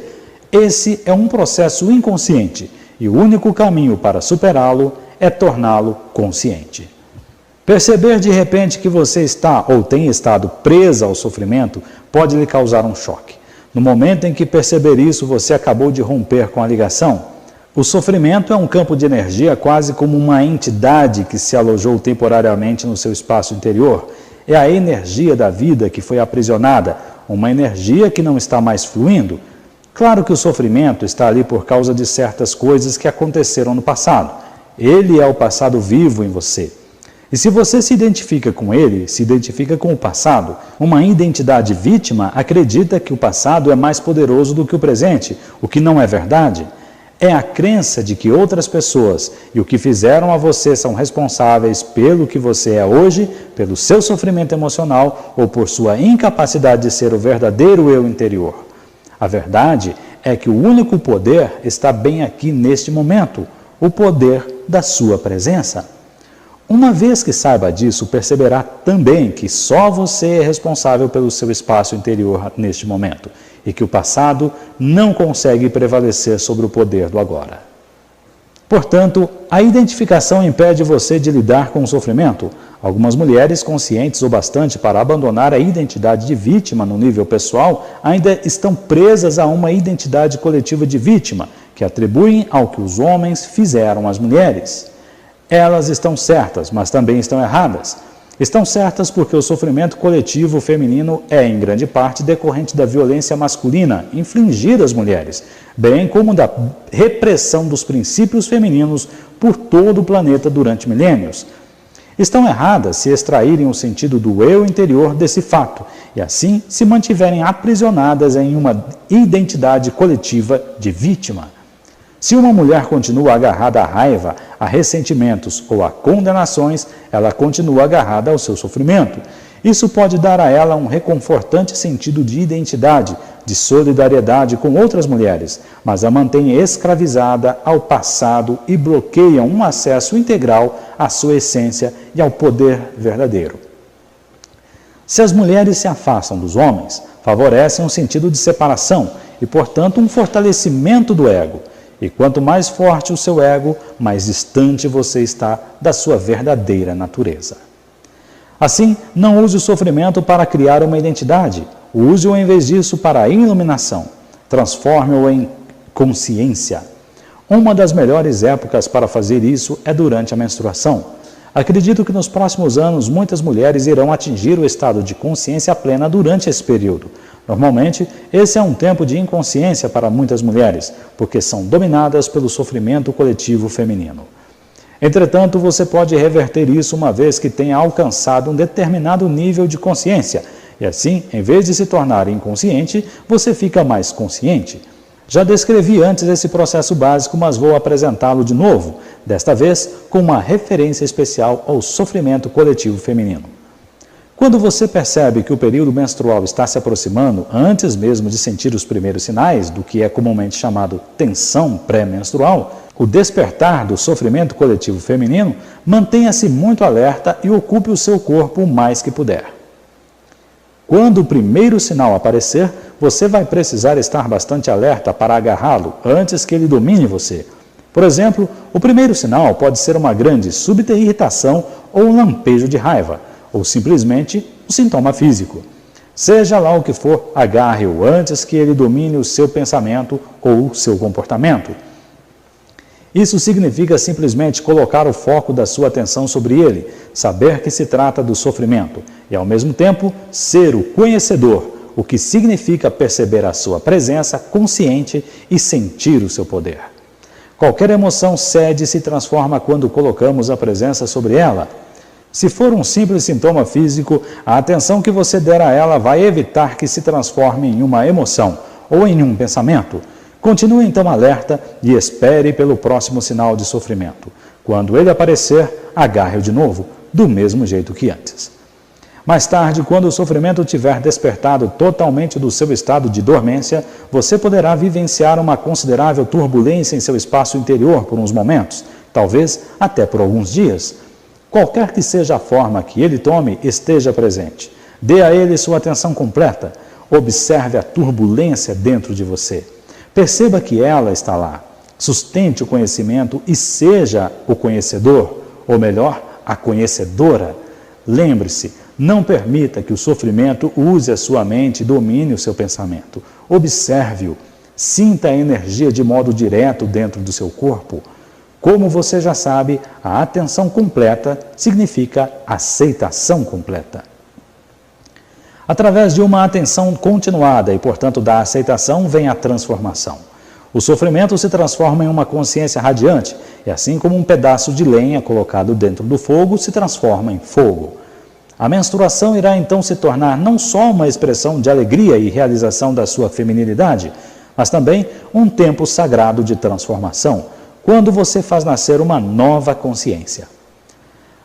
Speaker 1: Esse é um processo inconsciente e o único caminho para superá-lo é torná-lo consciente. Perceber de repente que você está ou tem estado presa ao sofrimento pode lhe causar um choque. No momento em que perceber isso, você acabou de romper com a ligação. O sofrimento é um campo de energia quase como uma entidade que se alojou temporariamente no seu espaço interior. É a energia da vida que foi aprisionada, uma energia que não está mais fluindo. Claro que o sofrimento está ali por causa de certas coisas que aconteceram no passado. Ele é o passado vivo em você. E se você se identifica com ele, se identifica com o passado, uma identidade vítima acredita que o passado é mais poderoso do que o presente, o que não é verdade. É a crença de que outras pessoas e o que fizeram a você são responsáveis pelo que você é hoje, pelo seu sofrimento emocional ou por sua incapacidade de ser o verdadeiro eu interior. A verdade é que o único poder está bem aqui neste momento, o poder da sua presença. Uma vez que saiba disso, perceberá também que só você é responsável pelo seu espaço interior neste momento e que o passado não consegue prevalecer sobre o poder do agora. Portanto, a identificação impede você de lidar com o sofrimento. Algumas mulheres conscientes o bastante para abandonar a identidade de vítima no nível pessoal ainda estão presas a uma identidade coletiva de vítima, que atribuem ao que os homens fizeram às mulheres. Elas estão certas, mas também estão erradas. Estão certas porque o sofrimento coletivo feminino é, em grande parte, decorrente da violência masculina infligida às mulheres, bem como da repressão dos princípios femininos por todo o planeta durante milênios. Estão erradas se extraírem o sentido do eu interior desse fato e, assim, se mantiverem aprisionadas em uma identidade coletiva de vítima. Se uma mulher continua agarrada à raiva, a ressentimentos ou a condenações, ela continua agarrada ao seu sofrimento. Isso pode dar a ela um reconfortante sentido de identidade, de solidariedade com outras mulheres, mas a mantém escravizada ao passado e bloqueia um acesso integral à sua essência e ao poder verdadeiro. Se as mulheres se afastam dos homens, favorecem um sentido de separação e, portanto, um fortalecimento do ego. E quanto mais forte o seu ego, mais distante você está da sua verdadeira natureza. Assim, não use o sofrimento para criar uma identidade. Use-o, em vez disso, para a iluminação. Transforme-o em consciência. Uma das melhores épocas para fazer isso é durante a menstruação. Acredito que nos próximos anos muitas mulheres irão atingir o estado de consciência plena durante esse período. Normalmente, esse é um tempo de inconsciência para muitas mulheres, porque são dominadas pelo sofrimento coletivo feminino. Entretanto, você pode reverter isso uma vez que tenha alcançado um determinado nível de consciência, e assim, em vez de se tornar inconsciente, você fica mais consciente. Já descrevi antes esse processo básico, mas vou apresentá-lo de novo, desta vez com uma referência especial ao sofrimento coletivo feminino. Quando você percebe que o período menstrual está se aproximando, antes mesmo de sentir os primeiros sinais do que é comumente chamado tensão pré-menstrual, o despertar do sofrimento coletivo feminino, mantenha-se muito alerta e ocupe o seu corpo o mais que puder. Quando o primeiro sinal aparecer, você vai precisar estar bastante alerta para agarrá-lo antes que ele domine você. Por exemplo, o primeiro sinal pode ser uma grande súbita irritação ou um lampejo de raiva, ou simplesmente um sintoma físico. Seja lá o que for, agarre-o antes que ele domine o seu pensamento ou o seu comportamento. Isso significa simplesmente colocar o foco da sua atenção sobre ele, saber que se trata do sofrimento e, ao mesmo tempo, ser o conhecedor, o que significa perceber a sua presença consciente e sentir o seu poder. Qualquer emoção cede e se transforma quando colocamos a presença sobre ela. Se for um simples sintoma físico, a atenção que você der a ela vai evitar que se transforme em uma emoção ou em um pensamento. Continue então alerta e espere pelo próximo sinal de sofrimento. Quando ele aparecer, agarre-o de novo, do mesmo jeito que antes. Mais tarde, quando o sofrimento tiver despertado totalmente do seu estado de dormência, você poderá vivenciar uma considerável turbulência em seu espaço interior por uns momentos, talvez até por alguns dias. Qualquer que seja a forma que ele tome, esteja presente. Dê a ele sua atenção completa. Observe a turbulência dentro de você. Perceba que ela está lá. Sustente o conhecimento e seja o conhecedor, ou melhor, a conhecedora. Lembre-se, não permita que o sofrimento use a sua mente e domine o seu pensamento. Observe-o. Sinta a energia de modo direto dentro do seu corpo. Como você já sabe, a atenção completa significa aceitação completa. Através de uma atenção continuada e, portanto, da aceitação, vem a transformação. O sofrimento se transforma em uma consciência radiante, e assim como um pedaço de lenha colocado dentro do fogo se transforma em fogo. A menstruação irá então se tornar não só uma expressão de alegria e realização da sua feminilidade, mas também um tempo sagrado de transformação, quando você faz nascer uma nova consciência.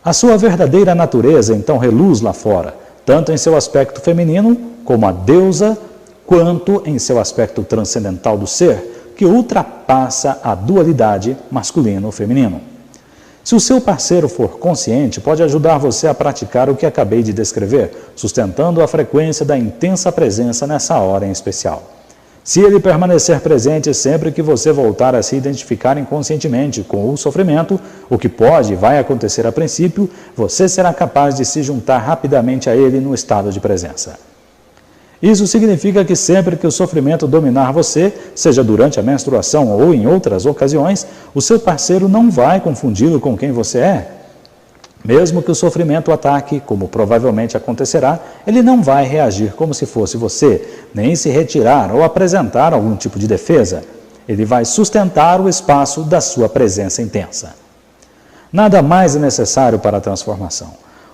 Speaker 1: A sua verdadeira natureza então reluz lá fora, tanto em seu aspecto feminino, como a deusa, quanto em seu aspecto transcendental do ser, que ultrapassa a dualidade masculino-feminino. Se o seu parceiro for consciente, pode ajudar você a praticar o que acabei de descrever, sustentando a frequência da intensa presença nessa hora em especial. Se ele permanecer presente sempre que você voltar a se identificar inconscientemente com o sofrimento, o que pode e vai acontecer a princípio, você será capaz de se juntar rapidamente a ele no estado de presença. Isso significa que sempre que o sofrimento dominar você, seja durante a menstruação ou em outras ocasiões, o seu parceiro não vai confundi-lo com quem você é. Mesmo que o sofrimento o ataque, como provavelmente acontecerá, ele não vai reagir como se fosse você, nem se retirar ou apresentar algum tipo de defesa. Ele vai sustentar o espaço da sua presença intensa. Nada mais é necessário para a transformação.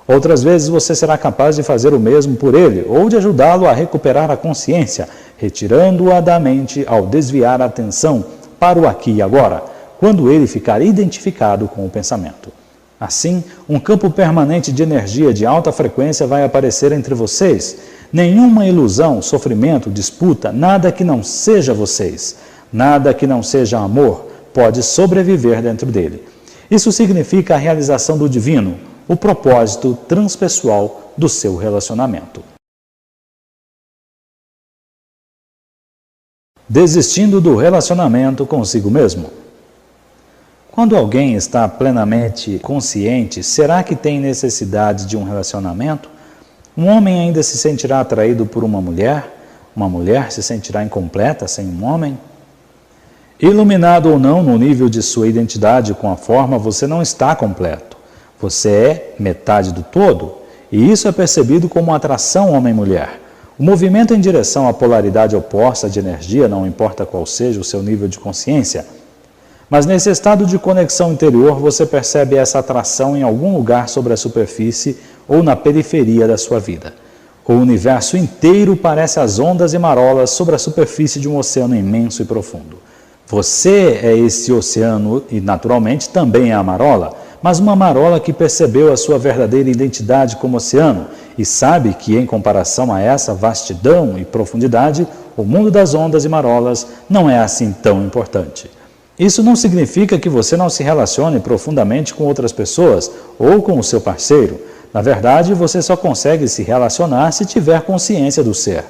Speaker 1: Outras vezes você será capaz de fazer o mesmo por ele ou de ajudá-lo a recuperar a consciência, retirando-a da mente ao desviar a atenção para o aqui e agora, quando ele ficar identificado com o pensamento. Assim, um campo permanente de energia de alta frequência vai aparecer entre vocês. Nenhuma ilusão, sofrimento, disputa, nada que não seja vocês, nada que não seja amor, pode sobreviver dentro dele. Isso significa a realização do divino, o propósito transpessoal do seu relacionamento. Desistindo do relacionamento consigo mesmo. Quando alguém está plenamente consciente, será que tem necessidade de um relacionamento? Um homem ainda se sentirá atraído por uma mulher se sentirá incompleta sem um homem? Iluminado ou não no nível de sua identidade com a forma, você não está completo. Você é metade do todo, e isso é percebido como atração homem-mulher. O movimento em direção à polaridade oposta de energia, não importa qual seja o seu nível de consciência, mas nesse estado de conexão interior, você percebe essa atração em algum lugar sobre a superfície ou na periferia da sua vida. O universo inteiro parece as ondas e marolas sobre a superfície de um oceano imenso e profundo. Você é esse oceano e, naturalmente, também é a marola, mas uma marola que percebeu a sua verdadeira identidade como oceano e sabe que, em comparação a essa vastidão e profundidade, o mundo das ondas e marolas não é assim tão importante. Isso não significa que você não se relacione profundamente com outras pessoas ou com o seu parceiro. Na verdade, você só consegue se relacionar se tiver consciência do ser.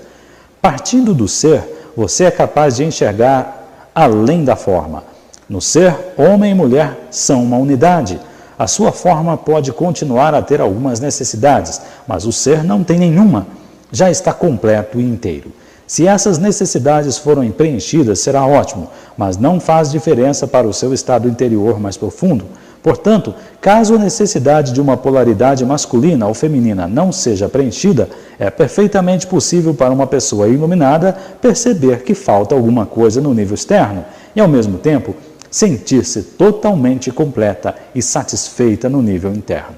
Speaker 1: Partindo do ser, você é capaz de enxergar além da forma. No ser, homem e mulher são uma unidade. A sua forma pode continuar a ter algumas necessidades, mas o ser não tem nenhuma. Já está completo e inteiro. Se essas necessidades forem preenchidas, será ótimo, mas não faz diferença para o seu estado interior mais profundo. Portanto, caso a necessidade de uma polaridade masculina ou feminina não seja preenchida, é perfeitamente possível para uma pessoa iluminada perceber que falta alguma coisa no nível externo e, ao mesmo tempo, sentir-se totalmente completa e satisfeita no nível interno.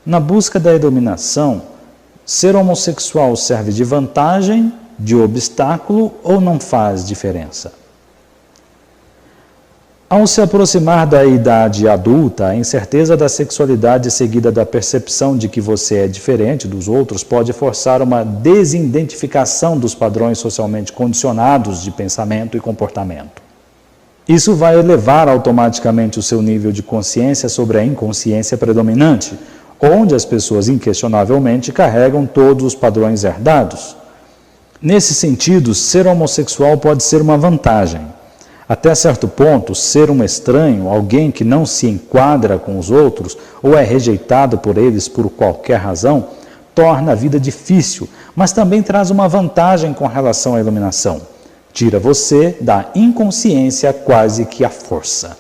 Speaker 1: Na busca da iluminação, ser homossexual serve de vantagem, de obstáculo ou não faz diferença? Ao se aproximar da idade adulta, a incerteza da sexualidade seguida da percepção de que você é diferente dos outros pode forçar uma desidentificação dos padrões socialmente condicionados de pensamento e comportamento. Isso vai elevar automaticamente o seu nível de consciência sobre a inconsciência predominante, onde as pessoas inquestionavelmente carregam todos os padrões herdados. Nesse sentido, ser homossexual pode ser uma vantagem. Até certo ponto, ser um estranho, alguém que não se enquadra com os outros ou é rejeitado por eles por qualquer razão, torna a vida difícil, mas também traz uma vantagem com relação à iluminação. Tira você da inconsciência quase que à força.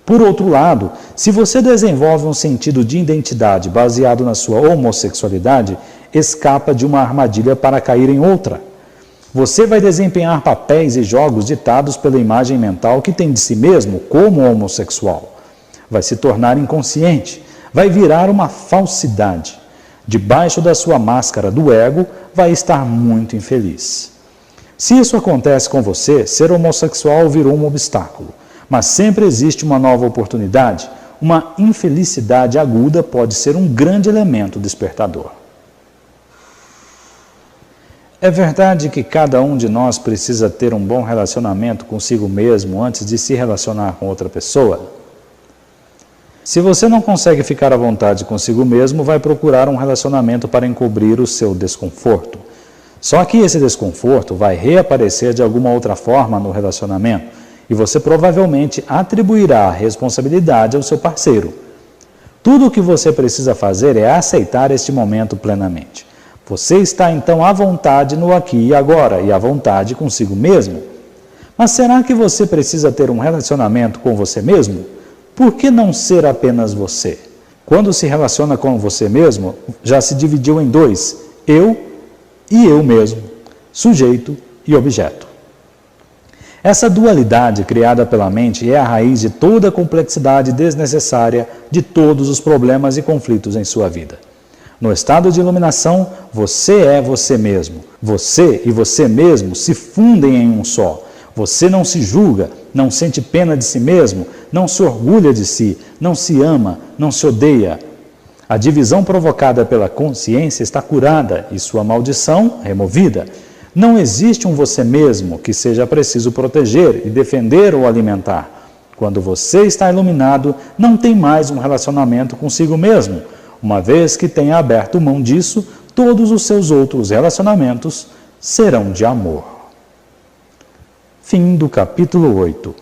Speaker 1: Por outro lado, se você desenvolve um sentido de identidade baseado na sua homossexualidade, escapa de uma armadilha para cair em outra. Você vai desempenhar papéis e jogos ditados pela imagem mental que tem de si mesmo como homossexual. Vai se tornar inconsciente, vai virar uma falsidade. Debaixo da sua máscara do ego, vai estar muito infeliz. Se isso acontece com você, ser homossexual virou um obstáculo. Mas sempre existe uma nova oportunidade. Uma infelicidade aguda pode ser um grande elemento despertador. É verdade que cada um de nós precisa ter um bom relacionamento consigo mesmo antes de se relacionar com outra pessoa? Se você não consegue ficar à vontade consigo mesmo, vai procurar um relacionamento para encobrir o seu desconforto. Só que esse desconforto vai reaparecer de alguma outra forma no relacionamento e você provavelmente atribuirá a responsabilidade ao seu parceiro. Tudo o que você precisa fazer é aceitar este momento plenamente. Você está então à vontade no aqui e agora e à vontade consigo mesmo. Mas será que você precisa ter um relacionamento com você mesmo? Por que não ser apenas você? Quando se relaciona com você mesmo, já se dividiu em dois, eu e eu mesmo, sujeito e objeto. Essa dualidade criada pela mente é a raiz de toda a complexidade desnecessária de todos os problemas e conflitos em sua vida. No estado de iluminação, você é você mesmo. Você e você mesmo se fundem em um só. Você não se julga, não sente pena de si mesmo, não se orgulha de si, não se ama, não se odeia. A divisão provocada pela consciência está curada e sua maldição removida. Não existe um você mesmo que seja preciso proteger e defender ou alimentar. Quando você está iluminado, não tem mais um relacionamento consigo mesmo. Uma vez que tenha aberto mão disso, todos os seus outros relacionamentos serão de amor. Fim do capítulo 8.